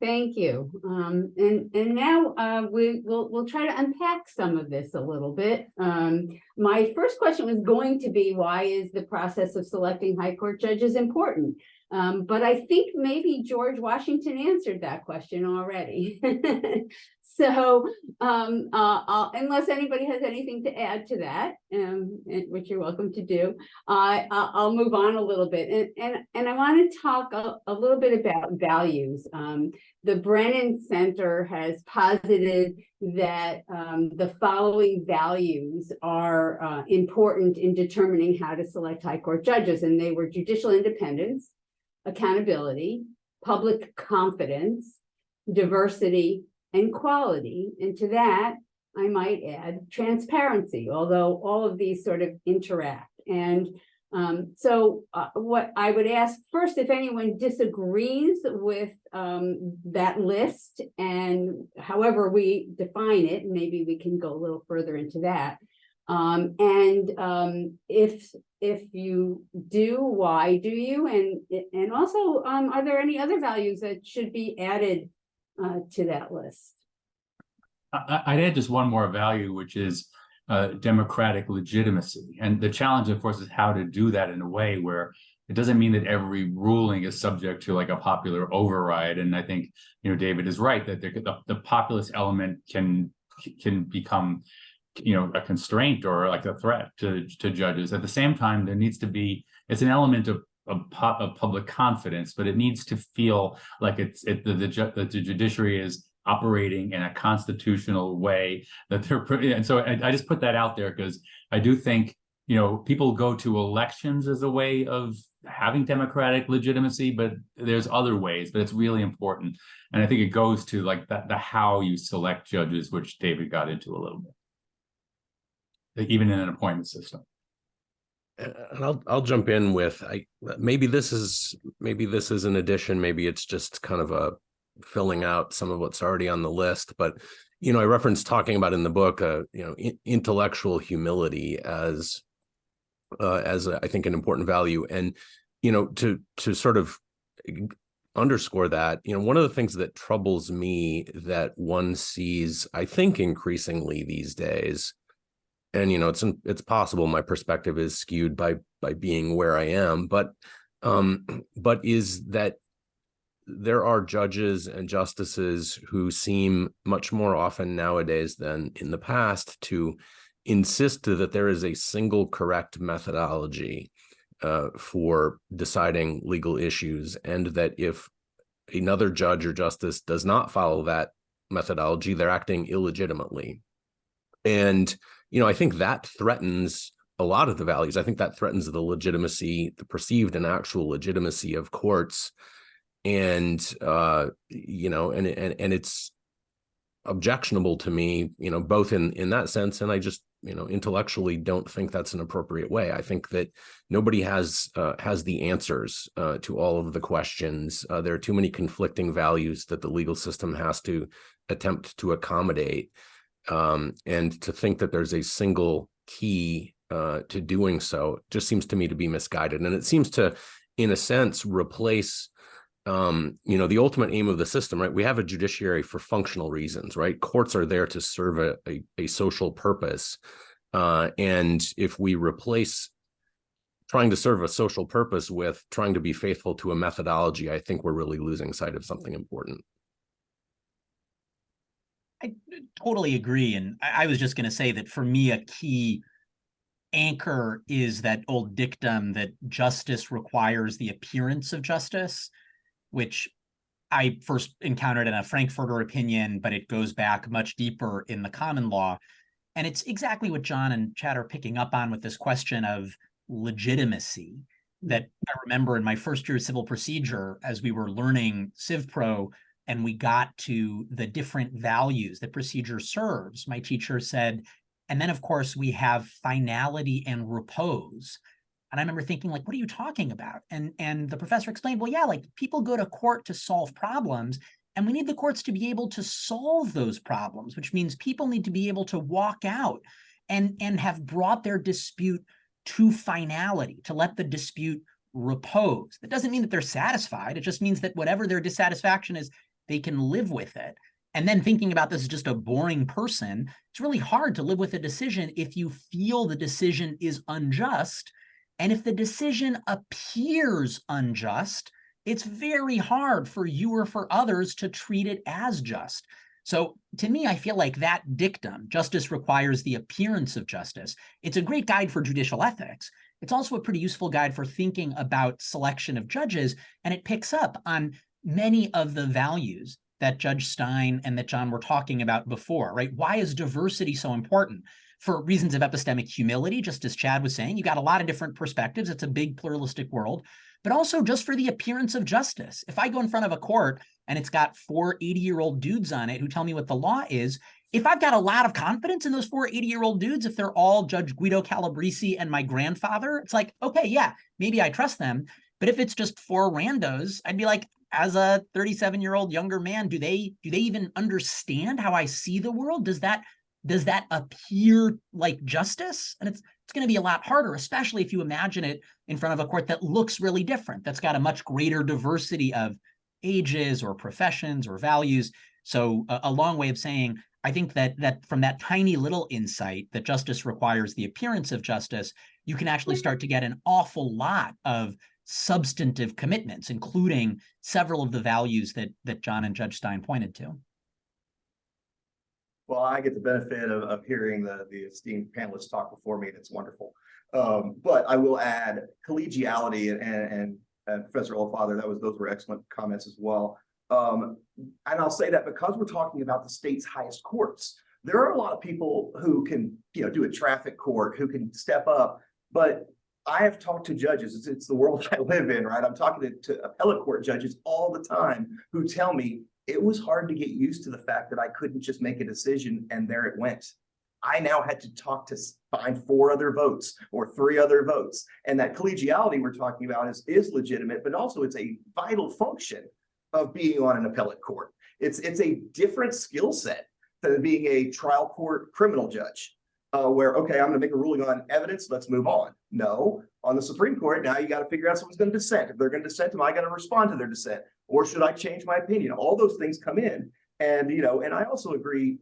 Thank you. And now we'll try to unpack some of this a little bit. My first question was going to be, why is the process of selecting high court judges important? But I think maybe George Washington answered that question already. So unless anybody has anything to add to that, which you're welcome to do, I'll move on a little bit. And I want to talk a little bit about values. The Brennan Center has posited that the following values are important in determining how to select high court judges, and they were judicial independence, accountability, public confidence, diversity, and quality. And to that, I might add transparency, although all of these sort of interact. And what I would ask first, if anyone disagrees with that list, and however we define it, maybe we can go a little further into that. If you do, why do you? And also, are there any other values that should be added to that list? I'd add just one more value, which is democratic legitimacy. And the challenge, of course, is how to do that in a way where it doesn't mean that every ruling is subject to like a popular override. And I think, David is right that the populist element can become, a constraint or like a threat to judges. At the same time, there needs to be, it's an element of public confidence, but it needs to feel like the judiciary is operating in a constitutional way that they're, and so I just put that out there because I do think, people go to elections as a way of having democratic legitimacy, but there's other ways, but it's really important. And I think it goes to like the how you select judges, which David got into a little bit, like even in an appointment system. And I'll jump in with maybe this is an addition, maybe it's just kind of a filling out some of what's already on the list, but I referenced talking about in the book intellectual humility as I think an important value. And to sort of underscore that, one of the things that troubles me that one sees, I think, increasingly these days, and it's possible my perspective is skewed by being where I am, but is that there are judges and justices who seem much more often nowadays than in the past to insist that there is a single correct methodology for deciding legal issues, and that if another judge or justice does not follow that methodology, they're acting illegitimately. And I think that threatens a lot of the values. I think that threatens the legitimacy, the perceived and actual legitimacy of courts. And and it's objectionable to me, both in that sense, and I just intellectually don't think that's an appropriate way. I think that nobody has the answers to all of the questions. There are too many conflicting values that the legal system has to attempt to accommodate, and to think that there's a single key to doing so just seems to me to be misguided, and it seems to, in a sense, replace the ultimate aim of the system, right? We have a judiciary for functional reasons, right? Courts are there to serve a social purpose. And if we replace trying to serve a social purpose with trying to be faithful to a methodology, I think we're really losing sight of something important. I totally agree. And I was just going to say that for me, a key anchor is that old dictum that justice requires the appearance of justice, which I first encountered in a Frankfurter opinion, but it goes back much deeper in the common law. And it's exactly what John and Chad are picking up on with this question of legitimacy that I remember in my first year of civil procedure, as we were learning CivPro and we got to the different values that procedure serves, my teacher said, and then of course we have finality and repose. And I remember thinking, like, what are you talking about? And the professor explained, well, yeah, like people go to court to solve problems, and we need the courts to be able to solve those problems, which means people need to be able to walk out and have brought their dispute to finality, to let the dispute repose. That doesn't mean that they're satisfied. It just means that whatever their dissatisfaction is, they can live with it. And then thinking about this as just a boring person, it's really hard to live with a decision if you feel the decision is unjust. And if the decision appears unjust, it's very hard for you or for others to treat it as just. So to me, I feel like that dictum, justice requires the appearance of justice, it's a great guide for judicial ethics. It's also a pretty useful guide for thinking about selection of judges, and it picks up on many of the values that Judge Stein and that John were talking about before, right? Why is diversity so important? For reasons of epistemic humility, just as Chad was saying, you got a lot of different perspectives. It's a big pluralistic world, but also just for the appearance of justice. If I go in front of a court and it's got 4 80-year-old dudes on it who tell me what the law is, if I've got a lot of confidence in those 4 80-year-old dudes, if they're all Judge Guido Calabresi and my grandfather, it's like, okay, yeah, maybe I trust them. But if it's just 4 randos, I'd be like, as a 37-year-old younger man, do they even understand how I see the world? Does that appear like justice? And it's going to be a lot harder, especially if you imagine it in front of a court that looks really different, that's got a much greater diversity of ages or professions or values. So a long way of saying, I think that from that tiny little insight that justice requires the appearance of justice, you can actually start to get an awful lot of substantive commitments, including several of the values that John and Judge Stein pointed to. Well, I get the benefit of hearing the esteemed panelists talk before me, and it's wonderful. But I will add collegiality and Professor Oldfather, those were excellent comments as well. And I'll say that because we're talking about the state's highest courts, there are a lot of people who can, do a traffic court, who can step up, but I have talked to judges. It's the world I live in, right? I'm talking to appellate court judges all the time who tell me it was hard to get used to the fact that I couldn't just make a decision and there it went. I now had to find 4 other votes or 3 other votes. And that collegiality we're talking about is legitimate, but also it's a vital function of being on an appellate court. It's a different skill set than being a trial court criminal judge. Where, okay, I'm going to make a ruling on evidence, let's move on. No, on the Supreme Court, now you got to figure out someone's going to dissent. If they're going to dissent, am I going to respond to their dissent? Or should I change my opinion? All those things come in. And, and I also agree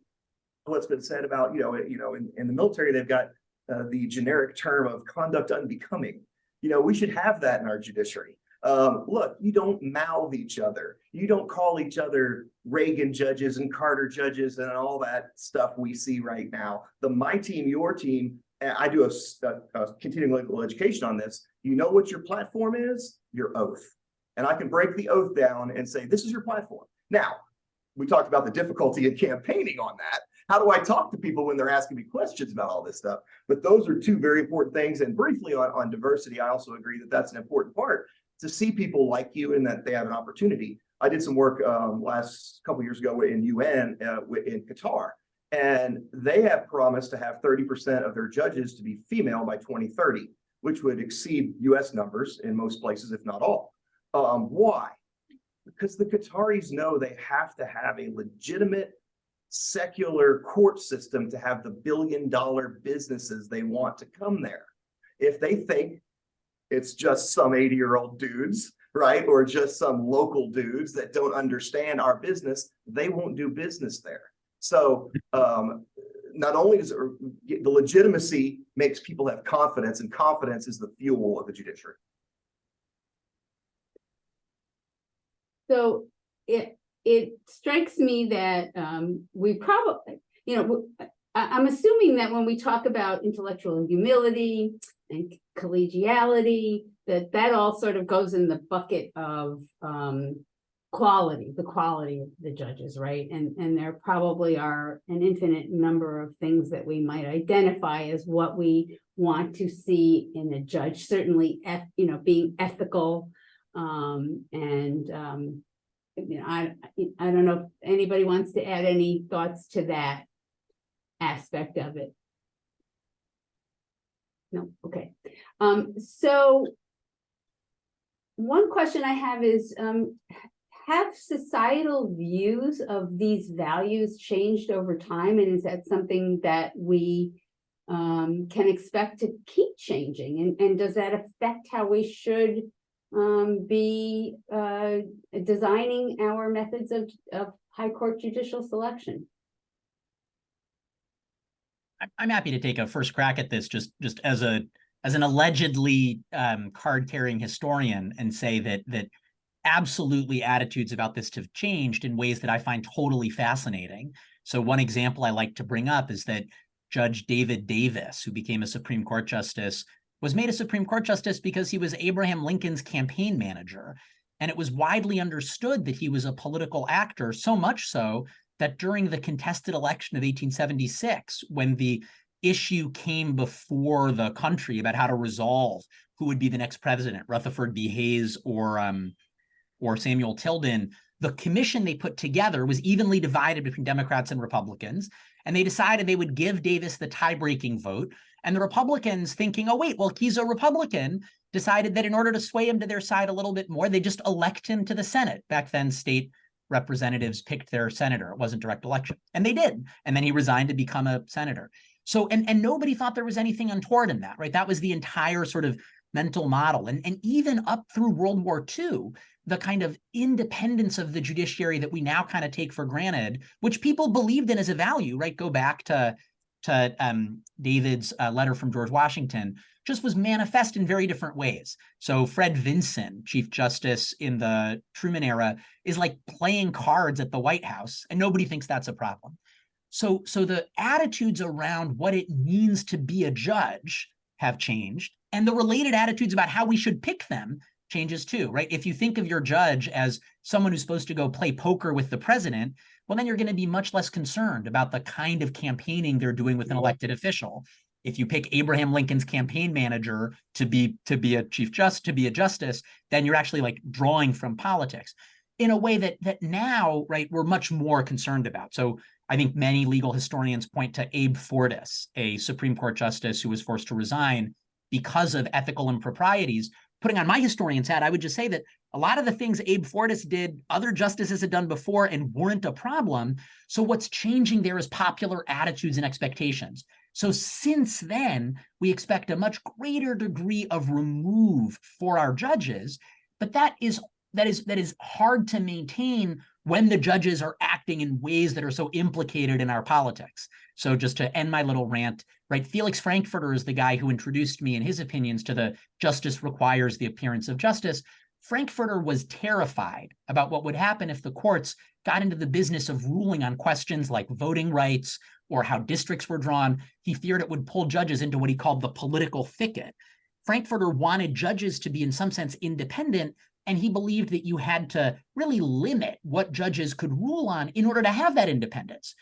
what's been said about, in the military, they've got the generic term of conduct unbecoming. We should have that in our judiciary. Look, you don't mouth each other. You don't call each other Reagan judges and Carter judges and all that stuff we see right now. The my team, your team, I do a continuing legal education on this. You know what your platform is? Your oath. And I can break the oath down and say, this is your platform. Now, we talked about the difficulty in campaigning on that. How do I talk to people when they're asking me questions about all this stuff? But those are 2 very important things. And briefly on diversity, I also agree that that's an important part, to see people like you and that they have an opportunity. I did some work last couple years ago in UN in Qatar, and they have promised to have 30% of their judges to be female by 2030, which would exceed US numbers in most places, if not all. Why? Because the Qataris know they have to have a legitimate secular court system to have the billion-dollar businesses they want to come there. If they think it's just some 80-year-old dudes, right? Or just some local dudes that don't understand our business, they won't do business there. So not only does the legitimacy makes people have confidence, and confidence is the fuel of the judiciary. So it strikes me that we probably, I'm assuming that when we talk about intellectual humility and collegiality, that all sort of goes in the bucket of quality, the quality of the judges, right? And there probably are an infinite number of things that we might identify as what we want to see in a judge. Certainly, being ethical, I don't know if anybody wants to add any thoughts to that aspect of it. No, okay. So one question I have is, have societal views of these values changed over time? And is that something that we can expect to keep changing? And does that affect how we should be designing our methods of high court judicial selection? I'm happy to take a first crack at this, just as an allegedly card-carrying historian, and say that absolutely attitudes about this have changed in ways that I find totally fascinating. So one example I like to bring up is that Judge David Davis, who became a Supreme Court justice, was made a Supreme Court justice because he was Abraham Lincoln's campaign manager. And it was widely understood that he was a political actor, so much so that during the contested election of 1876, when the issue came before the country about how to resolve who would be the next president, Rutherford B. Hayes or Samuel Tilden, the commission they put together was evenly divided between Democrats and Republicans. And they decided they would give Davis the tie-breaking vote. And the Republicans, thinking, oh, wait, well, he's a Republican, decided that in order to sway him to their side a little bit more, they just elect him to the Senate. Back then, state representatives picked their senator. It wasn't direct election. And they did. And then he resigned to become a senator. So, and nobody thought there was anything untoward in that, right? That was the entire sort of mental model. And even up through World War II, the kind of independence of the judiciary that we now kind of take for granted, which people believed in as a value, right? Go back to David's letter from George Washington, just was manifest in very different ways. So Fred Vinson, Chief Justice in the Truman era, is like playing cards at the White House, and nobody thinks that's a problem. So the attitudes around what it means to be a judge have changed, and the related attitudes about how we should pick them changes too, right? If you think of your judge as someone who's supposed to go play poker with the president, well, then you're going to be much less concerned about the kind of campaigning they're doing with an elected official. If you pick Abraham Lincoln's campaign manager to be a justice, then you're actually like drawing from politics in a way that now, right, we're much more concerned about. So I think many legal historians point to Abe Fortas, a Supreme Court justice who was forced to resign because of ethical improprieties. Putting on my historian's hat, I would just say that a lot of the things Abe Fortas did, other justices had done before and weren't a problem. So what's changing there is popular attitudes and expectations. So since then, we expect a much greater degree of remove for our judges, but that is hard to maintain when the judges are acting in ways that are so implicated in our politics. So just to end my little rant, right, Felix Frankfurter is the guy who introduced me in his opinions to the justice requires the appearance of justice. Frankfurter was terrified about what would happen if the courts got into the business of ruling on questions like voting rights or how districts were drawn. He feared it would pull judges into what he called the political thicket. Frankfurter wanted judges to be in some sense independent, and he believed that you had to really limit what judges could rule on in order to have that independence.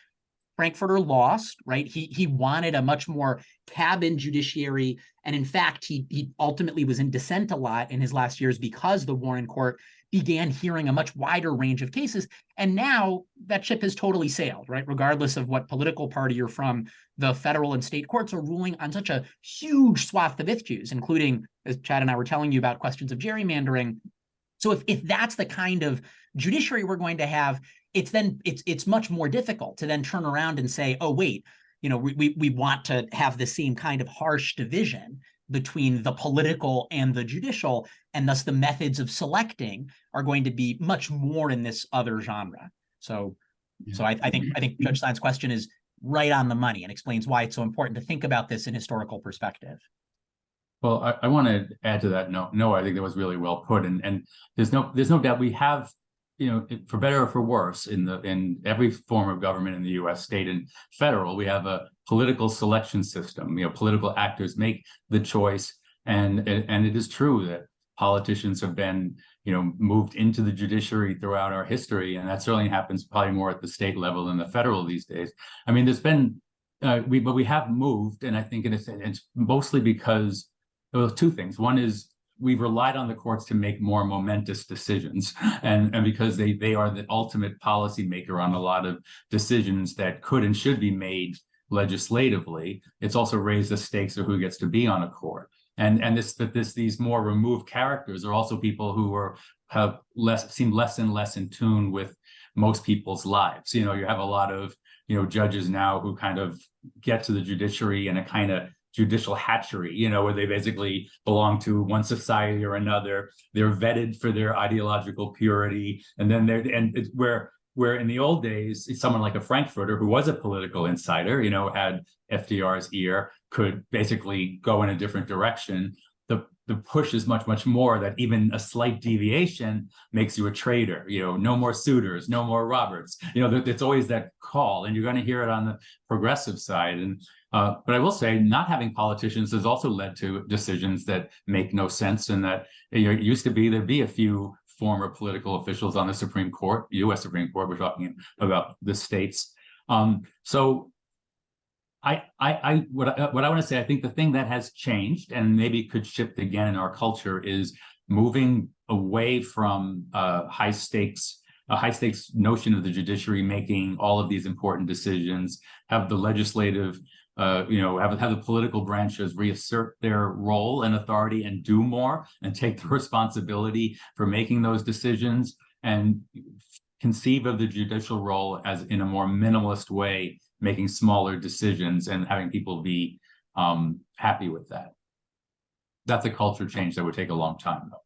Frankfurter lost, right? He wanted a much more cabin judiciary. And in fact, he ultimately was in dissent a lot in his last years because the Warren Court began hearing a much wider range of cases. And now that ship has totally sailed, right? Regardless of what political party you're from, the federal and state courts are ruling on such a huge swath of issues, including, as Chad and I were telling you about, questions of gerrymandering. So if that's the kind of judiciary we're going to have, it's much more difficult to then turn around and say, oh, wait, we want to have the same kind of harsh division between the political and the judicial, and thus the methods of selecting are going to be much more in this other genre. So I think Judge Stein's question is right on the money and explains why it's so important to think about this in historical perspective. Well, I want to add to that. No, I think that was really well put, and there's no doubt we have, for better or for worse, in every form of government in the U.S., state and federal, we have a political selection system. Political actors make the choice, and it is true that politicians have been, moved into the judiciary throughout our history, and that certainly happens probably more at the state level than the federal these days. I mean, there's been, but we have moved, and I think it's mostly because. Well, two things. One is we've relied on the courts to make more momentous decisions, and because they are the ultimate policymaker on a lot of decisions that could and should be made legislatively, it's also raised the stakes of who gets to be on a court. And these more removed characters are also people who seem less and less in tune with most people's lives. You have a lot of judges now who kind of get to the judiciary in a kind of judicial hatchery, where they basically belong to one society or another. They're vetted for their ideological purity, and then where in the old days, someone like a Frankfurter who was a political insider, had FDR's ear, could basically go in a different direction. The push is much more that even a slight deviation makes you a traitor. No more Souters, no more Roberts. It's always that call, and you're going to hear it on the progressive side. And but I will say, not having politicians has also led to decisions that make no sense, and that it used to be there'd be a few former political officials on the Supreme Court, U.S. Supreme Court. We're talking about the states. So what I want to say, I think the thing that has changed and maybe could shift again in our culture is moving away from a high stakes notion of the judiciary making all of these important decisions, have the legislative, have the political branches reassert their role and authority and do more and take the responsibility for making those decisions, and conceive of the judicial role as in a more minimalist way, making smaller decisions and having people be happy with that. That's a culture change that would take a long time, though.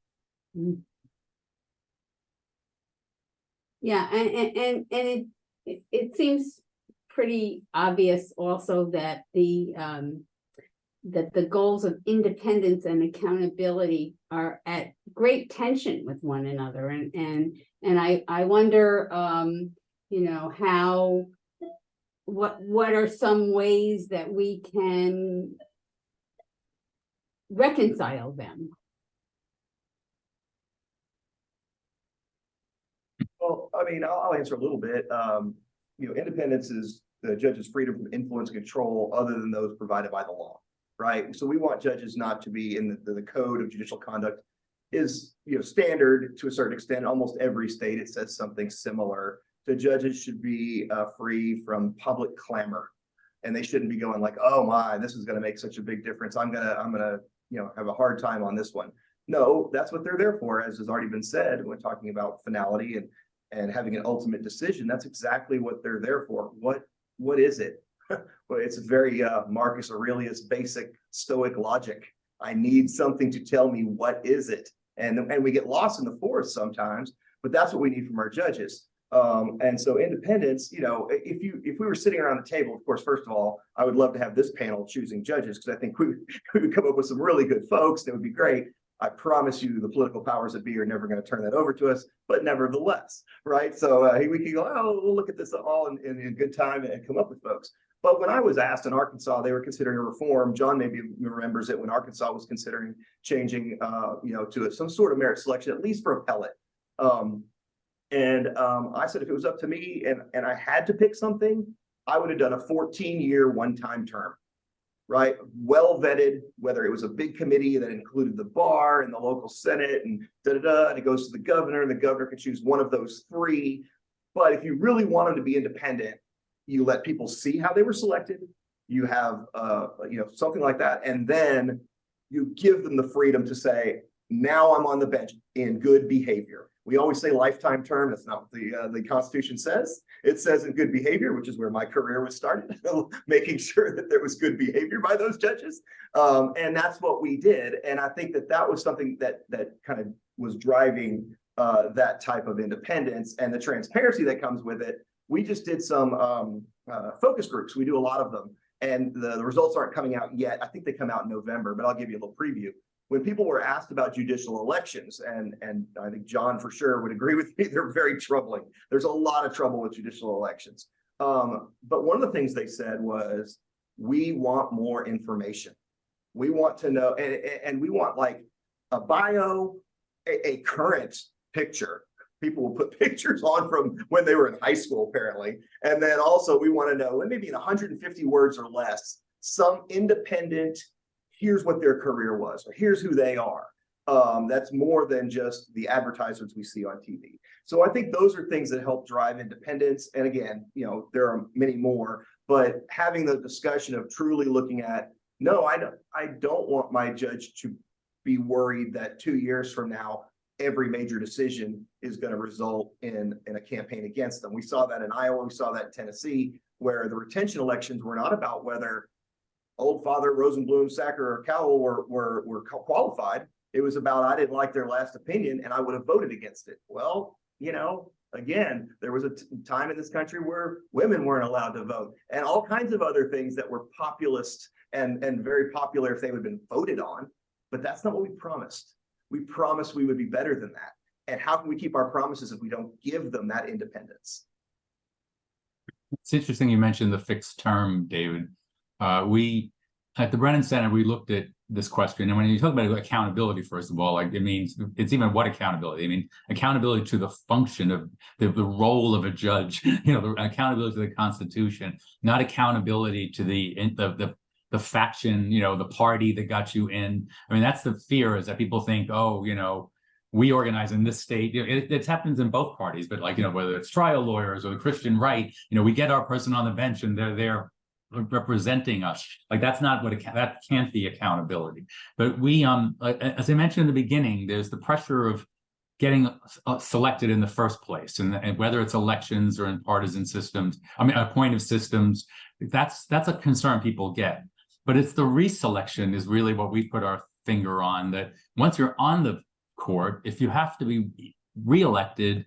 Yeah, and it seems pretty obvious also that the goals of independence and accountability are at great tension with one another, and I wonder how. What are some ways that we can reconcile them? Well, I mean, I'll answer a little bit. Independence is the judge's freedom from influence and control other than those provided by the law, right? So we want judges not to be in the code of judicial conduct is, standard to a certain extent. Almost every state, it says something similar. The judges should be free from public clamor, and they shouldn't be going like, "Oh my, this is going to make such a big difference. I'm gonna, have a hard time on this one." No, that's what they're there for, as has already been said. When talking about finality and having an ultimate decision, that's exactly what they're there for. What is it? Well, it's very Marcus Aurelius basic Stoic logic. I need something to tell me what is it, and we get lost in the forest sometimes. But that's what we need from our judges. And so independence, if we were sitting around the table, of course, first of all, I would love to have this panel choosing judges, because I think we would come up with some really good folks. That would be great. I promise you the political powers that be are never going to turn that over to us, but nevertheless, right? So we can go, we'll look at this all in good time and come up with folks. But when I was asked in Arkansas, they were considering a reform. John maybe remembers it, when Arkansas was considering changing, to some sort of merit selection, at least for appellate. I said, if it was up to me and I had to pick something, I would have done a 14-year one-time term, right? Well vetted, whether it was a big committee that included the bar and the local Senate and and it goes to the governor, and the governor can choose one of those three. But if you really want them to be independent, you let people see how they were selected. You have, something like that. And then you give them the freedom to say, now I'm on the bench in good behavior. We always say lifetime term. That's not what the Constitution says. It says in good behavior, which is where my career was started, making sure that there was good behavior by those judges. And that's what we did. And I think that was something that kind of was driving that type of independence and the transparency that comes with it. We just did some focus groups. We do a lot of them. And the results aren't coming out yet. I think they come out in November, but I'll give you a little preview. When people were asked about judicial elections, and I think John for sure would agree with me, they're very troubling. There's a lot of trouble with judicial elections. But one of the things they said was, we want more information. We want to know, and we want like a bio, a current picture. People will put pictures on from when they were in high school, apparently. And then also we want to know, maybe in 150 words or less, some independent, here's what their career was, or here's who they are. That's more than just the advertisements we see on TV. So I think those are things that help drive independence. And again, there are many more, But having the discussion of truly looking at, no, I don't want my judge to be worried that 2 years from now, every major decision is going to result in a campaign against them. We saw that in Iowa, we saw that in Tennessee, where the retention elections were not about whether Oldfather, Rosenblum, Sacker, or Kowal were qualified. It was about, I didn't like their last opinion and I would have voted against it. Well, again, there was a time in this country where women weren't allowed to vote and all kinds of other things that were populist and very popular if they would have been voted on. But that's not what we promised. We promised we would be better than that. And how can we keep our promises if we don't give them that independence? It's interesting you mentioned the fixed term, David. We at the Brennan Center, we looked at this question. And when you talk about accountability, first of all, like it means it's even what accountability? I mean, accountability to the function of the role of a judge, the accountability to the Constitution, not accountability to the faction, the party that got you in. I mean, that's the fear, is that people think, we organize in this state. It happens in both parties, but whether it's trial lawyers or the Christian right, we get our person on the bench and they're there representing us. Like that's not that can't be accountability. But we, as I mentioned in the beginning, there's the pressure of getting selected in the first place, and whether it's elections or in partisan systems, appointive systems, that's a concern people get. But it's the reselection is really what we put our finger on, that once you're on the court, if you have to be reelected,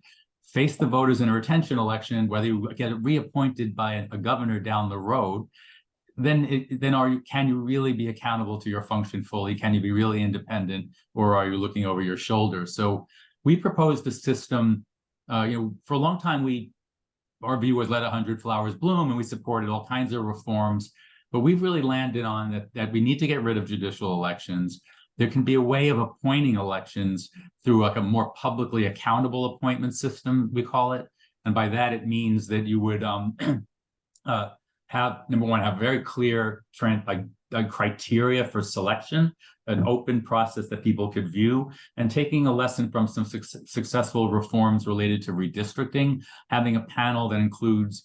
face the voters in a retention election, whether you get reappointed by a governor down the road, then can you really be accountable to your function fully? Can you be really independent, or are you looking over your shoulder? So we proposed a system. For a long time, our view was let 100 flowers bloom, and we supported all kinds of reforms. But we've really landed on that we need to get rid of judicial elections. There can be a way of appointing elections through a more publicly accountable appointment system, we call it. And by that, it means that you would have, number one, have very clear criteria for selection, an open process that people could view, and taking a lesson from some successful reforms related to redistricting, having a panel that includes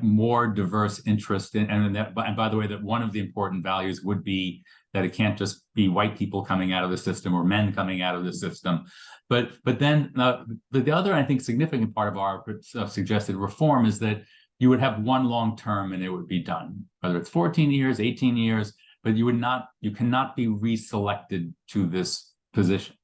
more diverse interest and by the way, that one of the important values would be that it can't just be white people coming out of the system or men coming out of the system. But then the other, I think, significant part of our suggested reform is that you would have one long term and it would be done, whether it's 14 years, 18 years, but you cannot be reselected to this position.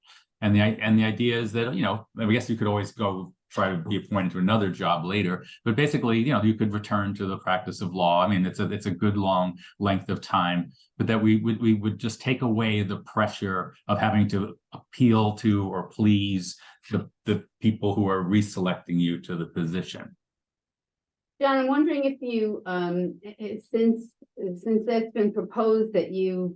And the idea is that, I guess you could always go try to be appointed to another job later, but basically, you could return to the practice of law. I mean, it's a good long length of time, but that we would just take away the pressure of having to appeal to or please the people who are reselecting you to the position. John, I'm wondering if you, since that's been proposed, that you've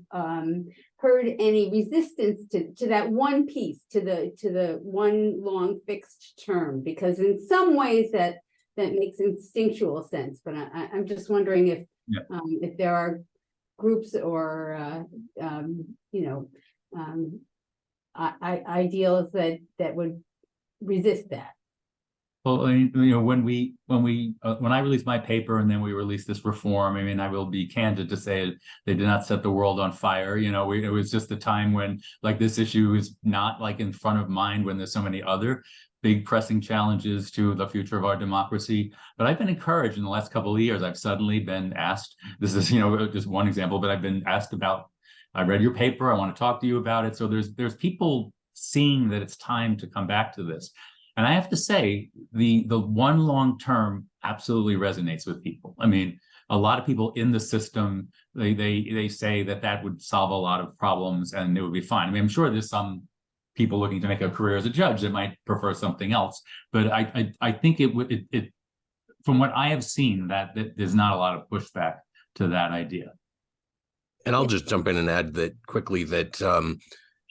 heard any resistance to that one piece, to the one long fixed term, because in some ways that makes instinctual sense. But I'm just wondering if there are groups or ideals that would resist that. Well, when I released my paper and then we released this reform, I will be candid to say they did not set the world on fire. It was just a time when this issue is not in front of mind when there's so many other big pressing challenges to the future of our democracy. But I've been encouraged in the last couple of years. I've suddenly been asked, this is, just one example, but I've been asked about, I read your paper, I want to talk to you about it. So there's people seeing that it's time to come back to this. And I have to say, the one long term absolutely resonates with people. A lot of people in the system, they say that would solve a lot of problems and it would be fine. I'm sure there's some people looking to make a career as a judge that might prefer something else, but I think it from what I have seen, that there's not a lot of pushback to that idea. And I'll just jump in and add that quickly that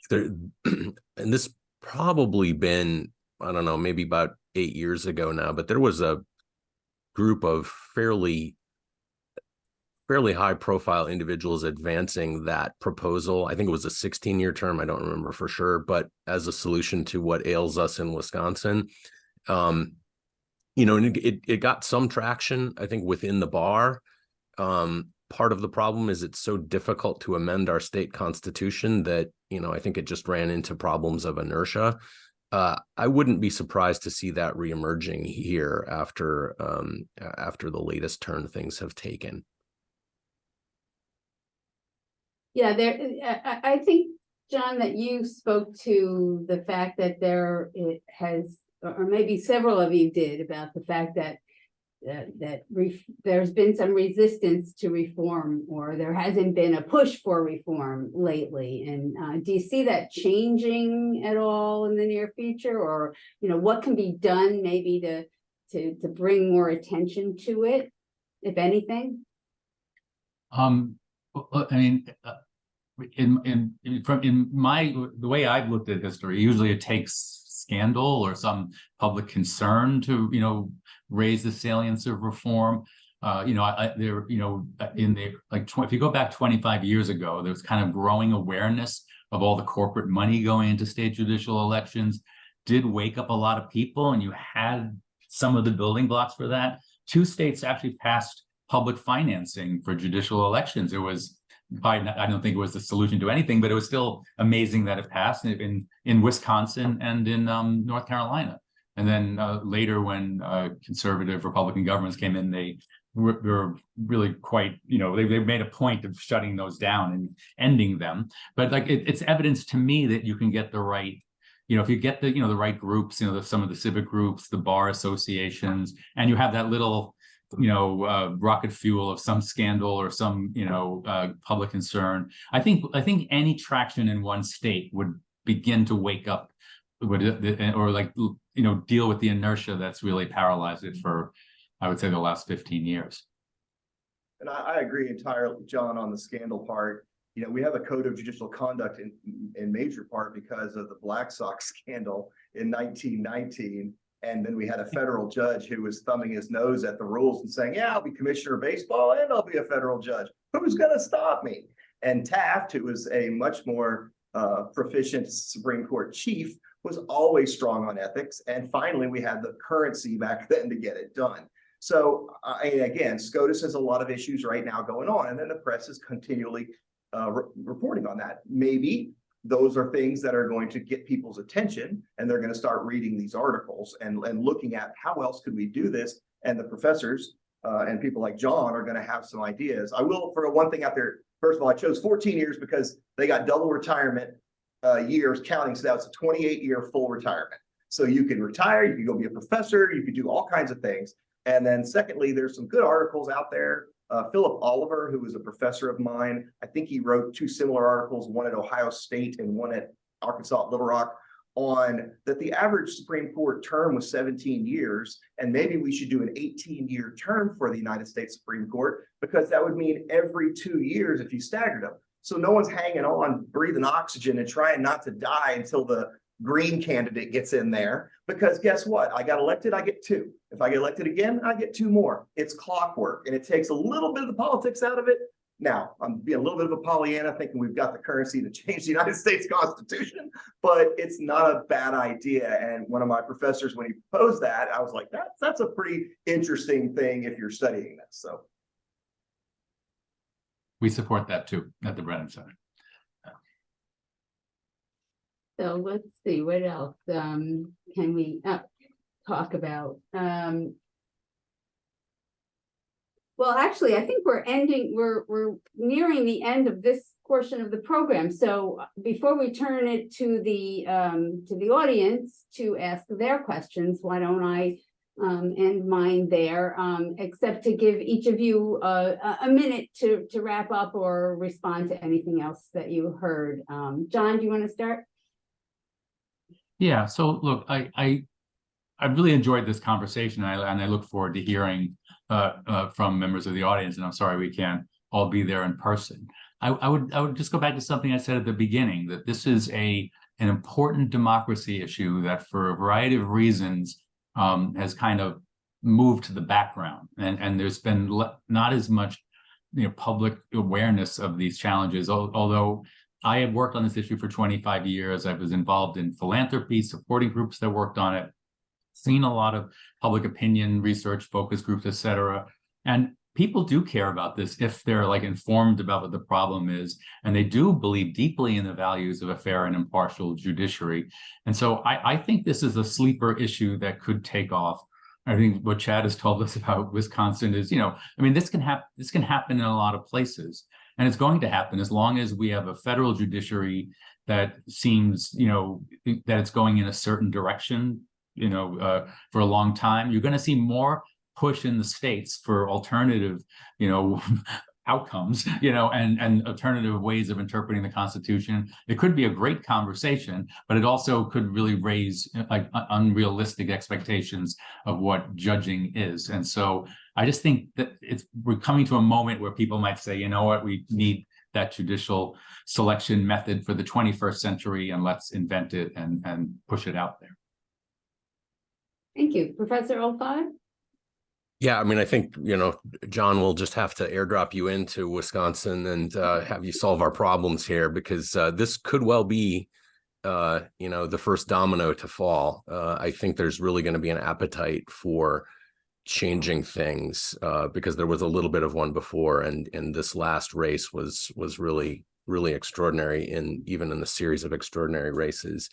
there, and this probably been, I don't know, maybe about 8 years ago now, but there was a group of fairly high profile individuals advancing that proposal. I think it was a 16-year term. I don't remember for sure, but as a solution to what ails us in Wisconsin. And it got some traction, I think, within the bar, Part of the problem is it's so difficult to amend our state constitution that, I think it just ran into problems of inertia. I wouldn't be surprised to see that reemerging here after the latest turn things have taken. Yeah, I think, John, that you spoke to the fact that it has, or maybe several of you did, about the fact that there's been some resistance to reform, or there hasn't been a push for reform lately. And do you see that changing at all in the near future, or what can be done maybe to bring more attention to it, if anything? I mean, the way I've looked at history, usually it takes scandal or some public concern to raise the salience of reform. If you go back 25 years ago, there was kind of growing awareness of all the corporate money going into state judicial elections. Did wake up a lot of people, and you had some of the building blocks for that. 2 states actually passed public financing for judicial elections. It was I don't think it was the solution to anything, but it was still amazing that it passed in Wisconsin and in North Carolina. And then later, when conservative Republican governments came in, they were really quite, they made a point of shutting those down and ending them. But it's evidence to me that you can get the right, if you get the right groups, some of the civic groups, the bar associations, and you have that little rocket fuel of some scandal or some public concern. I think any traction in one state would begin to wake up, or deal with the inertia that's really paralyzed it for, I would say, the last 15 years. And I agree entirely, John, on the scandal part. We have a code of judicial conduct in major part because of the Black Sox scandal in 1919. And then we had a federal judge who was thumbing his nose at the rules and saying, yeah, I'll be commissioner of baseball and I'll be a federal judge. Who's going to stop me? And Taft, who was a much more proficient Supreme Court chief, was always strong on ethics. And finally, we had the currency back then to get it done. So again, SCOTUS has a lot of issues right now going on, and then the press is continually reporting on that. Maybe those are things that are going to get people's attention, and they're going to start reading these articles and looking at how else could we do this. And the professors and people like John are going to have some ideas. I will throw one thing out there. First of all, I chose 14 years because they got double retirement years counting. So that's a 28-year full retirement. So you can retire, you can go be a professor, you can do all kinds of things. And then secondly, there's some good articles out there. Philip Oliver, who was a professor of mine, I think he wrote 2 similar articles, one at Ohio State and one at Arkansas at Little Rock, on that the average Supreme Court term was 17 years, and maybe we should do an 18-year term for the United States Supreme Court, because that would mean every 2 years if you staggered them. So no one's hanging on, breathing oxygen and trying not to die until the green candidate gets in there, because guess what? I got elected, I get 2. If I get elected again, I get 2 more. It's clockwork, and it takes a little bit of the politics out of it. Now, I'm being a little bit of a Pollyanna, thinking we've got the currency to change the United States Constitution, but it's not a bad idea. And one of my professors, when he proposed that, I was like, that's a pretty interesting thing if you're studying this. So we support that too at the Brennan Center. So let's see, what else can we talk about? Well, actually, I think we're nearing the end of this portion of the program. So before we turn it to the audience to ask their questions, why don't I end mine there, except to give each of you a minute to wrap up or respond to anything else that you heard. John, do you want to start? Yeah, so look, I really enjoyed this conversation, and I look forward to hearing from members of the audience, and I'm sorry we can't all be there in person. I would just go back to something I said at the beginning, that this is an important democracy issue that for a variety of reasons has kind of moved to the background, and there's been not as much public awareness of these challenges, although I have worked on this issue for 25 years. I was involved in philanthropy, supporting groups that worked on it, seen a lot of public opinion research, focus groups, et cetera. And people do care about this if they're like informed about what the problem is, and they do believe deeply in the values of a fair and impartial judiciary. And so I think this is a sleeper issue that could take off. I think what Chad has told us about Wisconsin is, I mean, this can happen in a lot of places, and it's going to happen as long as we have a federal judiciary that seems, that it's going in a certain direction, for a long time. You're going to see more push in the states for alternative, outcomes, and alternative ways of interpreting the Constitution. It could be a great conversation, but it also could really raise like unrealistic expectations of what judging is. And so I just think that we're coming to a moment where people might say, you know what, we need that judicial selection method for the 21st century, and let's invent it and push it out there. Thank you. Professor Oldfather? Yeah, I mean, I think, John will just have to airdrop you into Wisconsin and have you solve our problems here, because this could well be, the first domino to fall. I think there's really going to be an appetite for changing things because there was a little bit of one before, and this last race was really, really extraordinary, even in the series of extraordinary races.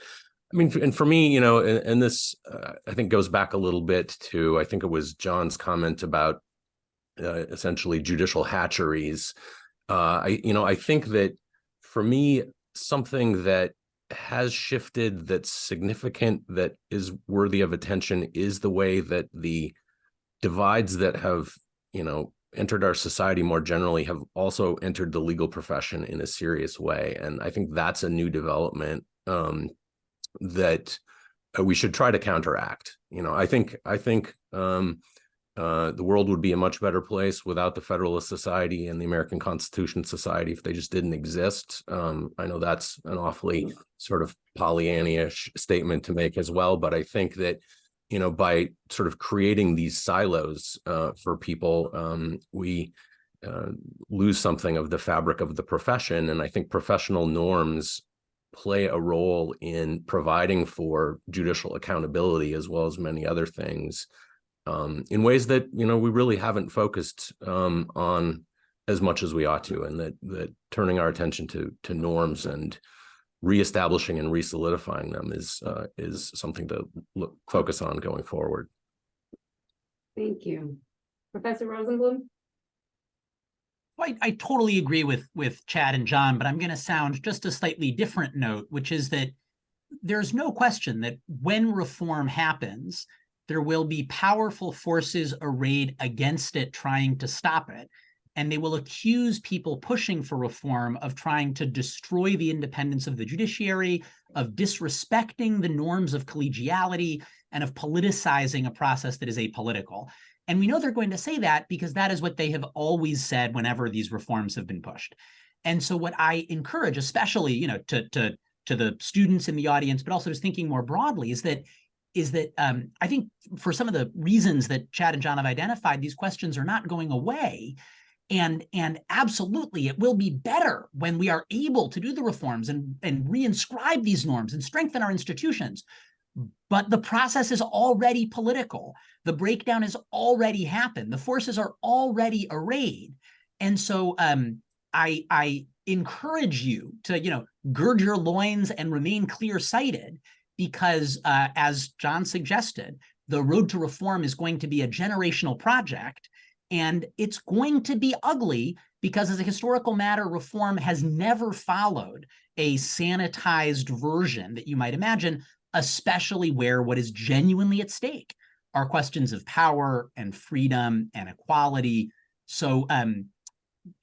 I mean, and for me, and this I think goes back a little bit to, I think it was John's comment about essentially judicial hatcheries. I think that for me, something that has shifted, that's significant, that is worthy of attention, is the way that the divides that have, entered our society more generally have also entered the legal profession in a serious way. And I think that's a new development that we should try to counteract. I think the world would be a much better place without the Federalist Society and the American Constitution Society if they just didn't exist. I know that's an awfully sort of Pollyanna-ish statement to make as well, but I think that by sort of creating these silos for people, we lose something of the fabric of the profession. And I think professional norms play a role in providing for judicial accountability, as well as many other things, in ways that we really haven't focused on as much as we ought to, and that turning our attention to norms and reestablishing and resolidifying them is something to focus on going forward. Thank you. Professor Rosenblum? I totally agree with Chad and John, but I'm going to sound just a slightly different note, which is that there's no question that when reform happens, there will be powerful forces arrayed against it, trying to stop it. And they will accuse people pushing for reform of trying to destroy the independence of the judiciary, of disrespecting the norms of collegiality, and of politicizing a process that is apolitical. And we know they're going to say that because that is what they have always said whenever these reforms have been pushed. And so what I encourage, especially, to the students in the audience, but also just thinking more broadly, is that I think for some of the reasons that Chad and John have identified, these questions are not going away. And absolutely, it will be better when we are able to do the reforms and reinscribe these norms and strengthen our institutions. But the process is already political. The breakdown has already happened. The forces are already arrayed. And so I encourage you to, gird your loins and remain clear-sighted, because as John suggested, the road to reform is going to be a generational project. And it's going to be ugly because, as a historical matter, reform has never followed a sanitized version that you might imagine, especially where what is genuinely at stake are questions of power and freedom and equality. So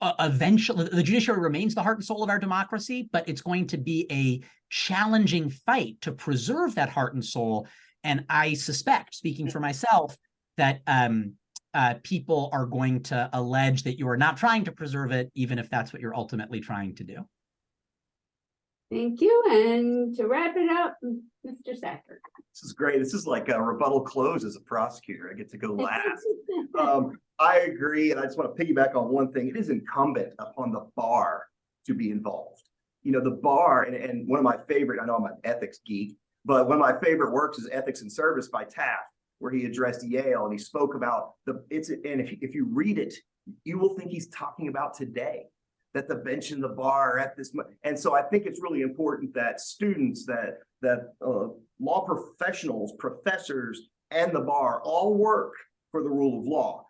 eventually, the judiciary remains the heart and soul of our democracy, but it's going to be a challenging fight to preserve that heart and soul. And I suspect, speaking for myself, that people are going to allege that you are not trying to preserve it, even if that's what you're ultimately trying to do. Thank you. And to wrap it up, Mr. Sacker. This is great. This is like a rebuttal close as a prosecutor. I get to go last. I agree. And I just want to piggyback on one thing. It is incumbent upon the bar to be involved. The bar, and one of my favorite, I know I'm an ethics geek, but one of my favorite works is Ethics and Service by Taft, where he addressed Yale and he spoke about and if you read it, you will think he's talking about today, that the bench and the bar are at this. And so I think it's really important that students, that law professionals, professors, and the bar all work for the rule of law.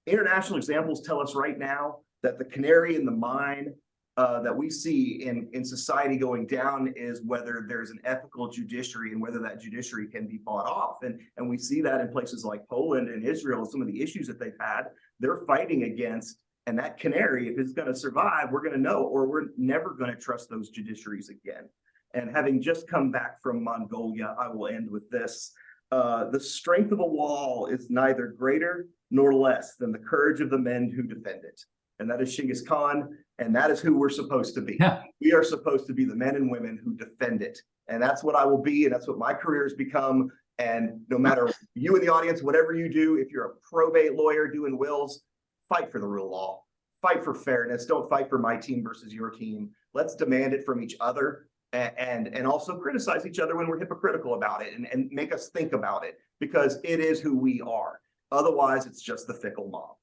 International examples tell us right now that the canary in the mine that we see in society going down is whether there's an ethical judiciary and whether that judiciary can be bought off. And we see that in places like Poland and Israel, some of the issues that they've had, they're fighting against. And that canary, if it's going to survive, we're going to know, or we're never going to trust those judiciaries again. And having just come back from Mongolia, I will end with this. The strength of a wall is neither greater nor less than the courage of the men who defend it. And that is Genghis Khan, and that is who we're supposed to be. Yeah. We are supposed to be the men and women who defend it. And that's what I will be, and that's what my career has become. And no matter you in the audience, whatever you do, if you're a probate lawyer doing wills, fight for the rule of law, fight for fairness. Don't fight for my team versus your team. Let's demand it from each other, and also criticize each other when we're hypocritical about it, and make us think about it, because it is who we are. Otherwise, it's just the fickle mob.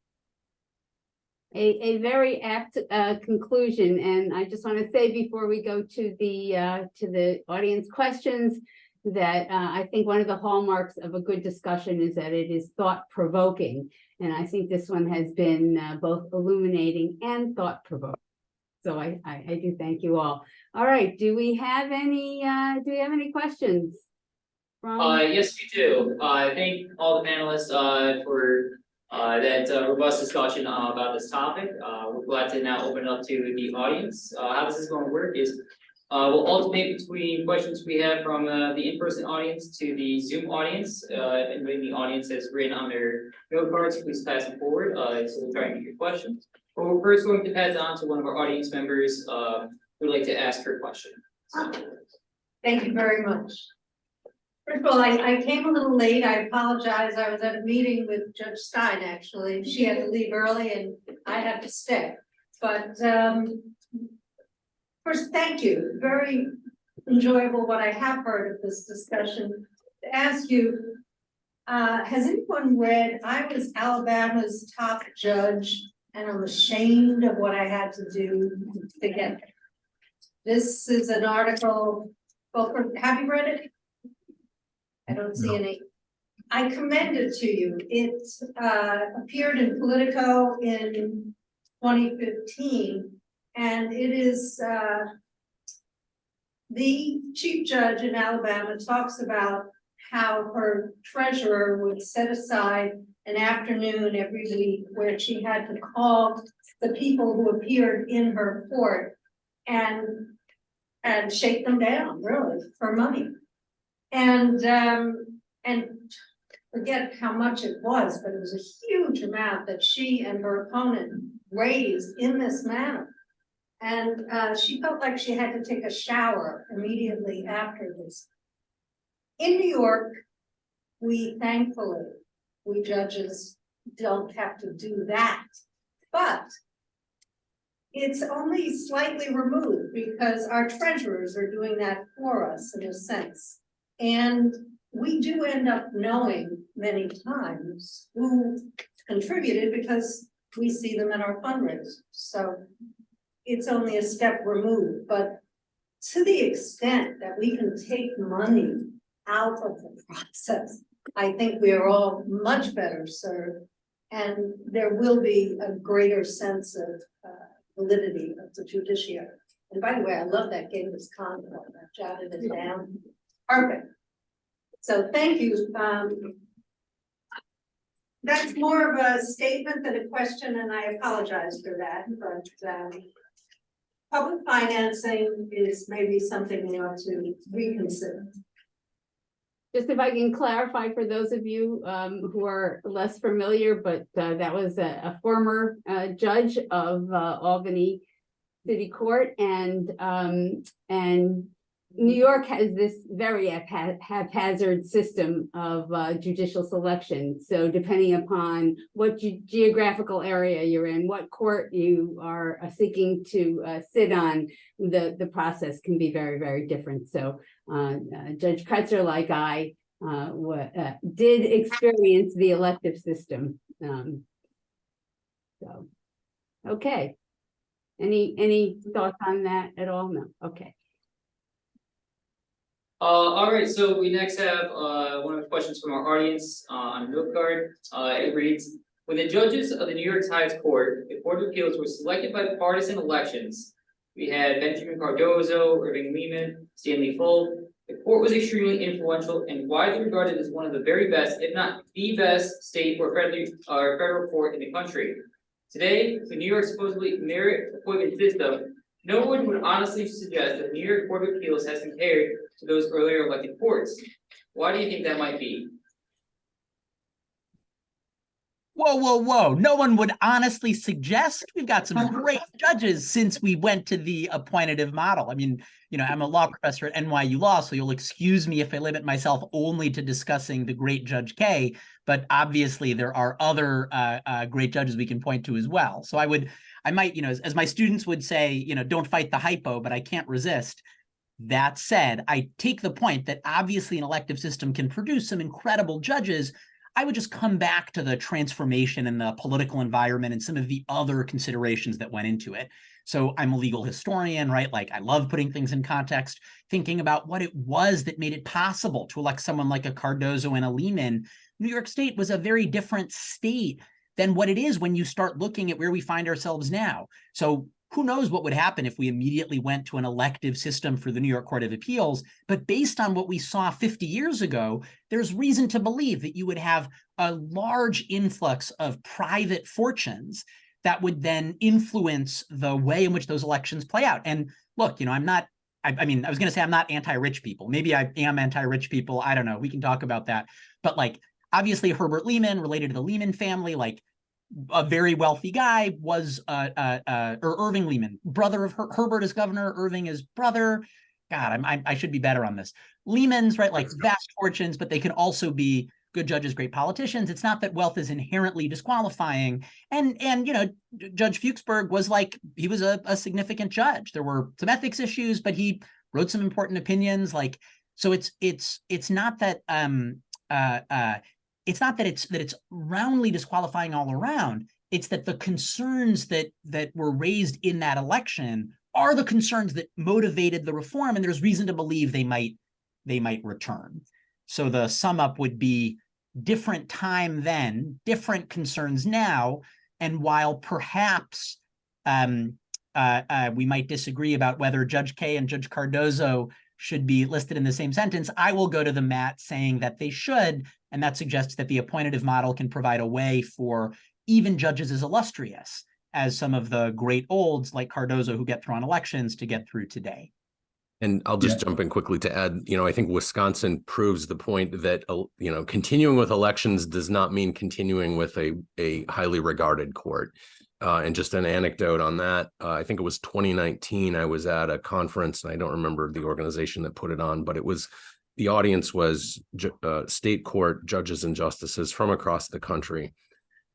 A very apt conclusion, and I just want to say before we go to the audience questions that I think one of the hallmarks of a good discussion is that it is thought-provoking, and I think this one has been both illuminating and thought-provoking. So I do thank you all. All right, do we have any questions? Yes, we do. Thank all the panelists for that robust discussion about this topic. We're glad to now open it up to the audience. How this is going to work is we'll alternate between questions we have from the in-person audience to the Zoom audience. And when the audience has written on their note cards, please pass them forward. So we'll try and get your questions. But we're first going to pass it on to one of our audience members who would like to ask her question. So, Thank you very much. First of all, I came a little late. I apologize. I was at a meeting with Judge Stein, actually. She had to leave early and I had to stay. But first, thank you. Very enjoyable what I have heard of this discussion. To ask you, has anyone read, I was Alabama's top judge and I'm ashamed of what I had to do to get there. This is an article, well, have you read it? I don't see any. I commend it to you. It appeared in Politico in 2015, and it is the chief judge in Alabama talks about how her treasurer would set aside an afternoon every week where she had to call the people who appeared in her court and shake them down, really, for money. And forget how much it was, but it was a huge amount that she and her opponent raised in this manner. And she felt like she had to take a shower immediately after this. In New York, we judges don't have to do that, but it's only slightly removed because our treasurers are doing that for us in a sense. And we do end up knowing many times who contributed because we see them in our fundraisers. So it's only a step removed, but to the extent that we can take money out of the process, I think we are all much better served, and there will be a greater sense of validity of the judiciary. And by the way, I love that Genghis Khan, I jotted it down. Perfect. So thank you. That's more of a statement than a question, and I apologize for that, but public financing is maybe something we ought to reconsider. Just if I can clarify for those of you who are less familiar, but that was a former judge of Albany City Court, and New York has this very haphazard system of judicial selection. So depending upon what geographical area you're in, what court you are seeking to sit on, the process can be very, very different. So Judge Kretzer, like I, did experience the elective system. So, okay. Any thoughts on that at all? No, okay. All right, so we next have one of the questions from our audience on a note card. It reads, when the judges of the New York Times Court, the Court of Appeals, were selected by partisan elections, we had Benjamin Cardozo, Irving Lehman, Stanley Full. The court was extremely influential and widely regarded as one of the very best, if not the best, state or federal court in the country. Today, the New York supposedly merit appointment system, no one would honestly suggest that the New York Court of Appeals has compared to those earlier elected courts. Why do you think that might be? Whoa, whoa, whoa. No one would honestly suggest. We've got some great judges since we went to the appointative model. I mean, I'm a law professor at NYU Law, so you'll excuse me if I limit myself only to discussing the great Judge K, but obviously there are other great judges we can point to as well. So I might, as my students would say, don't fight the hypo, but I can't resist. That said, I take the point that obviously an elective system can produce some incredible judges. I would just come back to the transformation in the political environment and some of the other considerations that went into it. So I'm a legal historian, right? Like I love putting things in context, thinking about what it was that made it possible to elect someone like a Cardozo and a Lehman. New York State was a very different state than what it is when you start looking at where we find ourselves now. So who knows what would happen if we immediately went to an elective system for the New York Court of Appeals, but based on what we saw 50 years ago, there's reason to believe that you would have a large influx of private fortunes that would then influence the way in which those elections play out. And look, I was going to say I'm not anti-rich people. Maybe I am anti-rich people. I don't know. We can talk about that. But like, obviously Herbert Lehman, related to the Lehman family, like a very wealthy guy, was or Irving Lehman, brother of Herbert is governor, Irving is brother. God, I should be better on this. Lehman's, right, like vast fortunes, but they can also be good judges, great politicians. It's not that wealth is inherently disqualifying. And Judge Fuchsberg was he was a significant judge. There were some ethics issues, but he wrote some important opinions. So it's not that it's not that it's roundly disqualifying all around. It's that the concerns that were raised in that election are the concerns that motivated the reform, and there's reason to believe they might return. So the sum up would be different time then, different concerns now, and while perhaps we might disagree about whether Judge K and Judge Cardozo should be listed in the same sentence, I will go to the mat saying that they should, and that suggests that the appointative model can provide a way for even judges as illustrious as some of the great olds like Cardozo who get through on elections to get through today. And I'll just jump in quickly to add, I think Wisconsin proves the point that, continuing with elections does not mean continuing with a highly regarded court. And just an anecdote on that, I think it was 2019, I was at a conference, and I don't remember the organization that put it on, but the audience was state court judges and justices from across the country.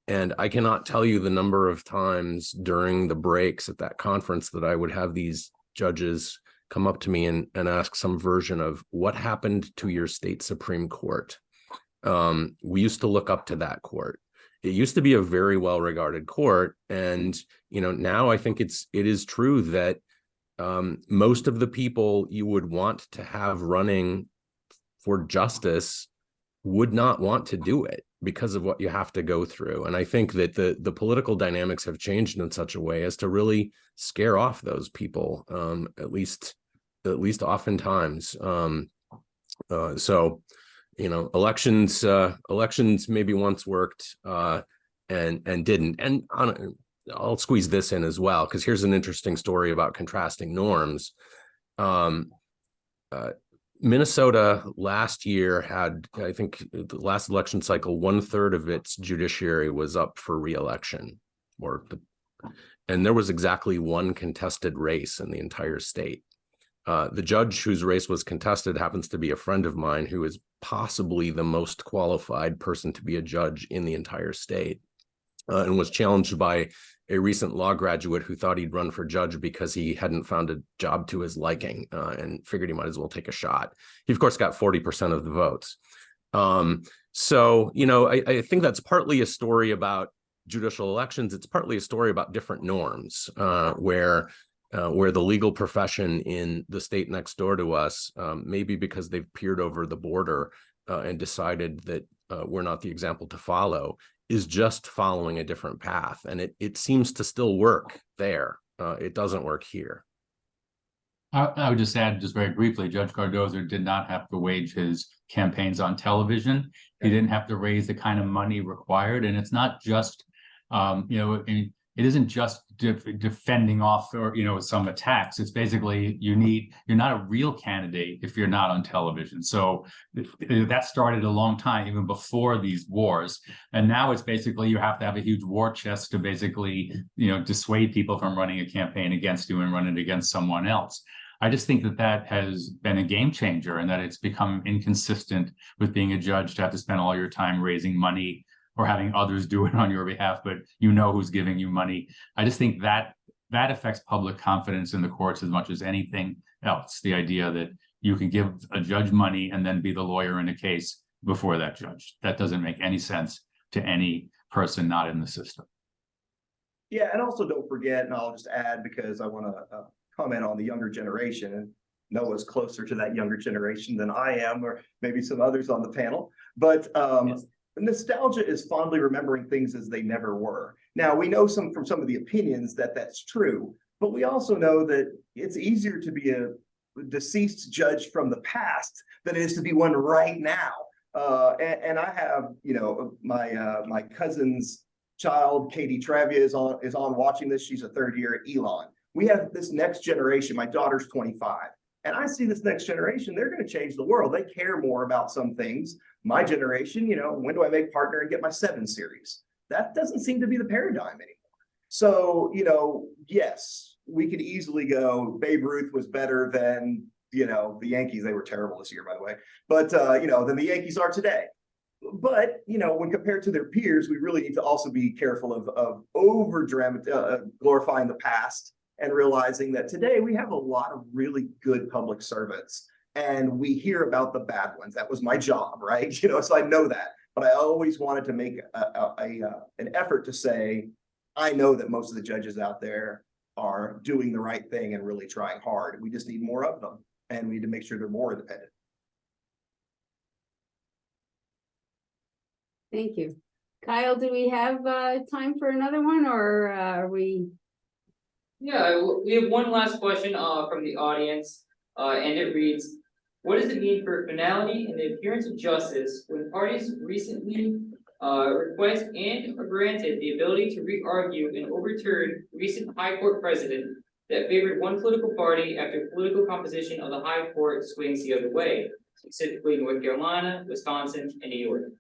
And I cannot tell you the number of times during the breaks at that conference that I would have these judges come up to me and ask some version of what happened to your state Supreme Court. We used to look up to that court. It used to be a very well-regarded court. And, now I think it is true that most of the people you would want to have running for justice would not want to do it because of what you have to go through. And I think that the political dynamics have changed in such a way as to really scare off those people, at least oftentimes. Elections maybe once worked and didn't. And I'll squeeze this in as well, because here's an interesting story about contrasting norms. Minnesota last year had, I think the last election cycle, 1/3 of its judiciary was up for re-election, and there was exactly one contested race in the entire state. The judge whose race was contested happens to be a friend of mine who is possibly the most qualified person to be a judge in the entire state, and was challenged by a recent law graduate who thought he'd run for judge because he hadn't found a job to his liking, and figured he might as well take a shot. He, of course, got 40% of the votes. I think that's partly a story about judicial elections, it's partly a story about different norms, where the legal profession in the state next door to us, maybe because they've peered over the border and decided that we're not the example to follow, is just following a different path. And it seems to still work there. It doesn't work here. I would just add, just very briefly, Judge Cardozo did not have to wage his campaigns on television. He didn't have to raise the kind of money required. And it's not just, it isn't just defending off or, some attacks. It's basically you're not a real candidate if you're not on television. So that started a long time, even before these wars. And now it's basically you have to have a huge war chest to basically, dissuade people from running a campaign against you and running against someone else. I just think that has been a game changer, and that it's become inconsistent with being a judge to have to spend all your time raising money or having others do it on your behalf, but who's giving you money. I just think that affects public confidence in the courts as much as anything else. The idea that you can give a judge money and then be the lawyer in a case before that judge. That doesn't make any sense to any person not in the system. Yeah, and also don't forget, and I'll just add because I want to comment on the younger generation, and Noah's closer to that younger generation than I am, or maybe some others on the panel. But Yes. nostalgia is fondly remembering things as they never were. Now, we know from some of the opinions that that's true, but we also know that it's easier to be a deceased judge from the past than it is to be one right now. And I have, my cousin's child, Katie Travia, is on watching this. She's a third year at Elon. We have this next generation. My daughter's 25. And I see this next generation, they're going to change the world. They care more about some things. My generation, when do I make partner and get my 7 series? That doesn't seem to be the paradigm anymore. So, yes, we could easily go, Babe Ruth was better than, the Yankees. They were terrible this year, by the way. But, than the Yankees are today. But, when compared to their peers, we really need to also be careful of glorifying the past, and realizing that today we have a lot of really good public servants, and we hear about the bad ones. That was my job, right? So I know that, but I always wanted to make an effort to say, I know that most of the judges out there are doing the right thing and really trying hard. We just need more of them, and we need to make sure they're more independent. Thank you. Kyle, do we have time for another one, or are we? Yeah, we have one last question from the audience, and it reads, what does it mean for finality in the appearance of justice when parties recently request and are granted the ability to re-argue and overturn recent high court precedent that favored one political party after political composition of the high court swings the other way, specifically North Carolina, Wisconsin, and New York?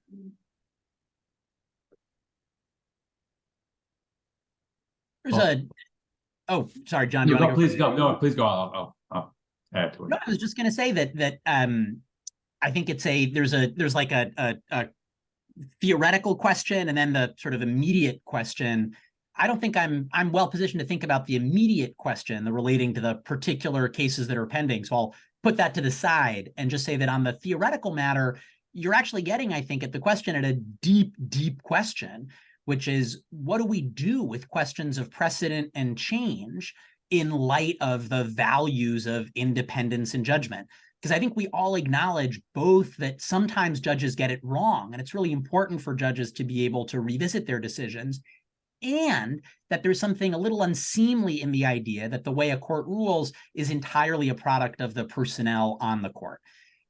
Oh, sorry, John. Do you want to go? Please go. No, please go. I'll add to it. No, I was just going to say that I think there's like a theoretical question and then the sort of immediate question. I don't think I'm well positioned to think about the immediate question, the relating to the particular cases that are pending. So I'll put that to the side and just say that on the theoretical matter, you're actually getting, I think, at the question at a deep, deep question, which is, what do we do with questions of precedent and change in light of the values of independence and judgment? Because I think we all acknowledge both that sometimes judges get it wrong, and it's really important for judges to be able to revisit their decisions, and that there's something a little unseemly in the idea that the way a court rules is entirely a product of the personnel on the court.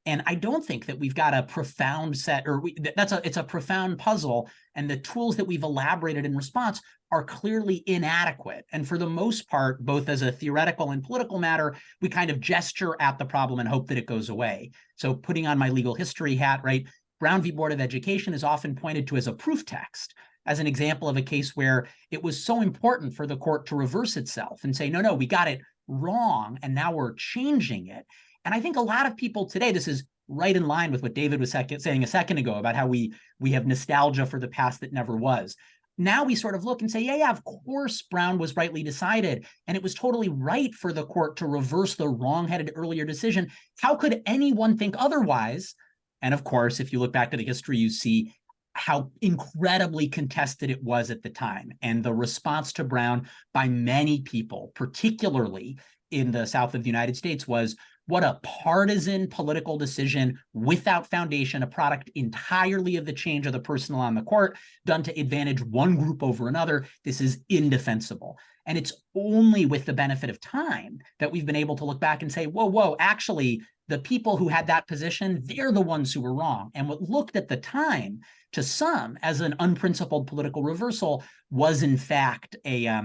And I don't think that we've got a profound set, or it's a profound puzzle, and the tools that we've elaborated in response are clearly inadequate. And for the most part, both as a theoretical and political matter, we kind of gesture at the problem and hope that it goes away. So putting on my legal history hat, right? Brown v. Board of Education is often pointed to as a proof text, as an example of a case where it was so important for the court to reverse itself and say, no, we got it wrong, and now we're changing it. And I think a lot of people today, this is right in line with what David was saying a second ago about how we have nostalgia for the past that never was. Now we sort of look and say, yeah, of course Brown was rightly decided, and it was totally right for the court to reverse the wrong-headed earlier decision. How could anyone think otherwise? And of course, if you look back to the history, you see how incredibly contested it was at the time. And the response to Brown by many people, particularly in the South of the United States, was what a partisan political decision without foundation, a product entirely of the change of the personnel on the court, done to advantage one group over another. This is indefensible. And it's only with the benefit of time that we've been able to look back and say, whoa, actually, the people who had that position, they're the ones who were wrong. And what looked at the time to some as an unprincipled political reversal was in fact a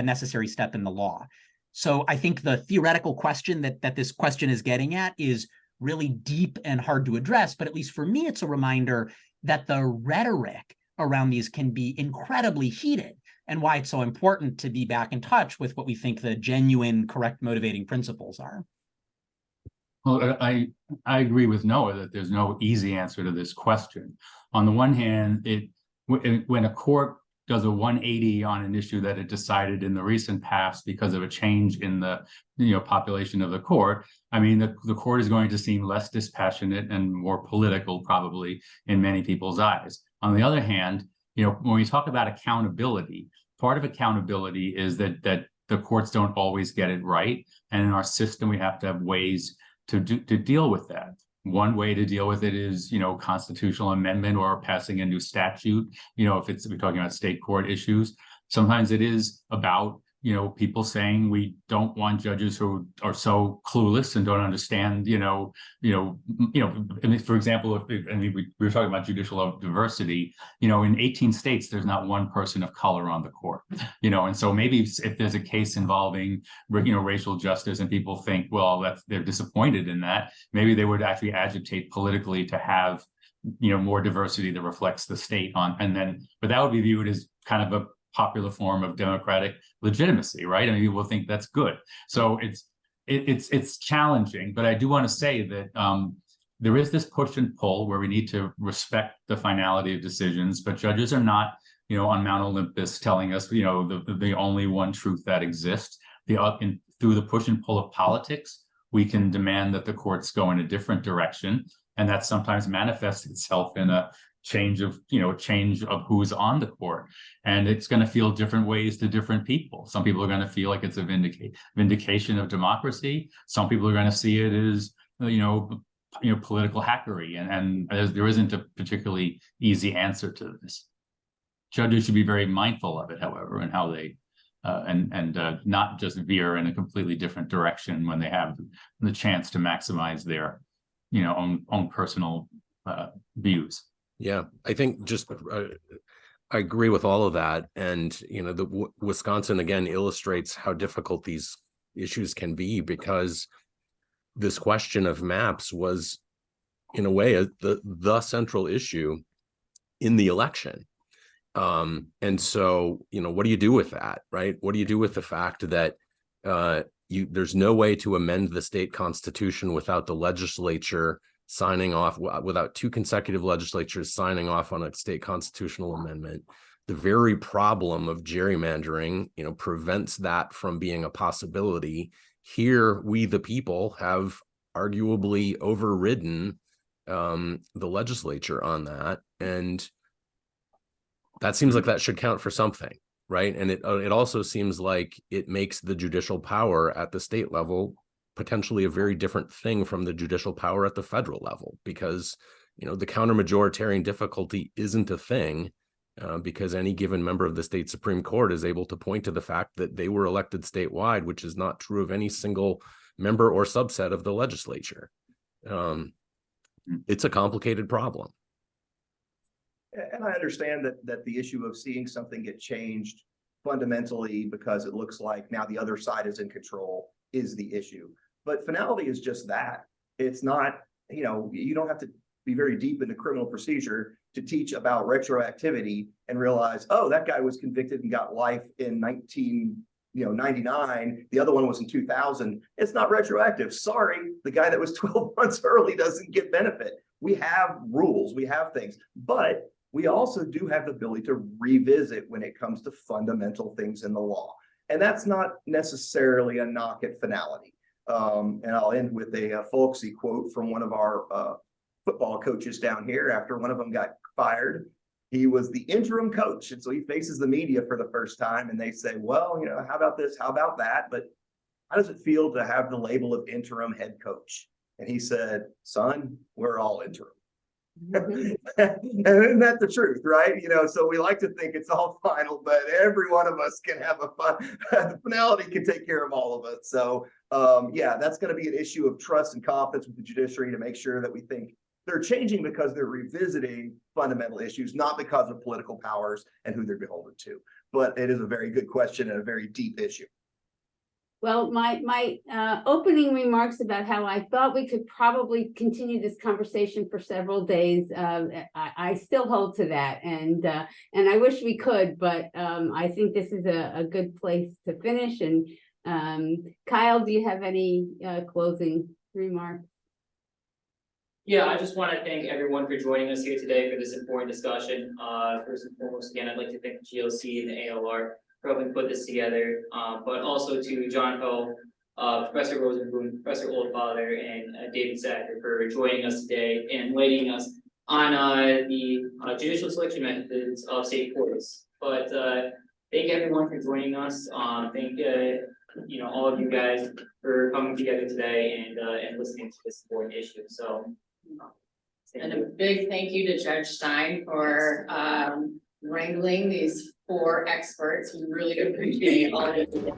necessary step in the law. So I think the theoretical question that this question is getting at is really deep and hard to address, but at least for me, it's a reminder that the rhetoric around these can be incredibly heated, and why it's so important to be back in touch with what we think the genuine, correct motivating principles are. Well, I agree with Noah that there's no easy answer to this question. On the one hand, when a court does a 180 on an issue that it decided in the recent past because of a change in the population of the court, I mean, the court is going to seem less dispassionate and more political probably in many people's eyes. On the other hand, when we talk about accountability, part of accountability is that the courts don't always get it right. And in our system, we have to have ways to deal with that. One way to deal with it is, constitutional amendment or passing a new statute. If we're talking about state court issues, sometimes it is about, people saying we don't want judges who are so clueless and don't understand, for example, we were talking about judicial diversity, in 18 states, there's not one person of color on the court, and so maybe if there's a case involving, racial justice and people think, well, they're disappointed in that, maybe they would actually agitate politically to have, more diversity that reflects the state but that would be viewed as kind of a popular form of democratic legitimacy, right? I mean, people think that's good. So it's challenging, but I do want to say that there is this push and pull where we need to respect the finality of decisions, but judges are not, on Mount Olympus telling us, the only one truth that exists. Through the push and pull of politics, we can demand that the courts go in a different direction, and that sometimes manifests itself in a change of who's on the court, and it's going to feel different ways to different people. Some people are going to feel like it's a vindication of democracy. Some people are going to see it as political hackery, and there isn't a particularly easy answer to this. Judges should be very mindful of it, however, and how they not just veer in a completely different direction when they have the chance to maximize their own personal views. Yeah, I think I agree with all of that. And, the Wisconsin, again, illustrates how difficult these issues can be, because this question of maps was, in a way, the central issue in the election. And so, what do you do with that, right? What do you do with the fact that there's no way to amend the state constitution without the legislature signing off, without two consecutive legislatures signing off on a state constitutional amendment? The very problem of gerrymandering, prevents that from being a possibility. Here, we, the people, have arguably overridden the legislature on that. And that seems like that should count for something, right? And it also seems like it makes the judicial power at the state level potentially a very different thing from the judicial power at the federal level, because, the counter-majoritarian difficulty isn't a thing, because any given member of the state Supreme Court is able to point to the fact that they were elected statewide, which is not true of any single member or subset of the legislature. It's a complicated problem. And I understand that the issue of seeing something get changed fundamentally because it looks like now the other side is in control is the issue. But finality is just that. It's not, you don't have to be very deep into criminal procedure to teach about retroactivity and realize, oh, that guy was convicted and got life in 1999. The other one was in 2000. It's not retroactive. Sorry, the guy that was 12 months early doesn't get benefit. We have rules, we have things, but we also do have the ability to revisit when it comes to fundamental things in the law. And that's not necessarily a knock at finality. And I'll end with a folksy quote from one of our football coaches down here after one of them got fired. He was the interim coach. And so he faces the media for the first time and they say, well, you know, how about this? How about that? But how does it feel to have the label of interim head coach? And he said, son, we're all interim. And isn't that the truth, right? You know, so we like to think it's all final, but every one of us can have a fun, the finality can take care of all of us. So yeah, that's going to be an issue of trust and confidence with the judiciary to make sure that we think they're changing because they're revisiting fundamental issues, not because of political powers and who they're beholden to. But it is a very good question and a very deep issue. Well, my opening remarks about how I thought we could probably continue this conversation for several days, I still hold to that, and I wish we could, but I think this is a good place to finish. And Kyle, do you have any closing remarks? Yeah, I just want to thank everyone for joining us here today for this important discussion. First and foremost, again, I'd like to thank the GLC and the ALR for helping put this together, but also to John Ho, Professor Rosenblum, Professor Oldfather, and David Sacker for joining us today and enlightening us on the judicial selection methods of state courts. But thank everyone for joining us. Thank you know, all of you guys for coming together today and listening to this important issue. So. And a big thank you to Judge Stein for wrangling these 4 experts. We really appreciate all of you.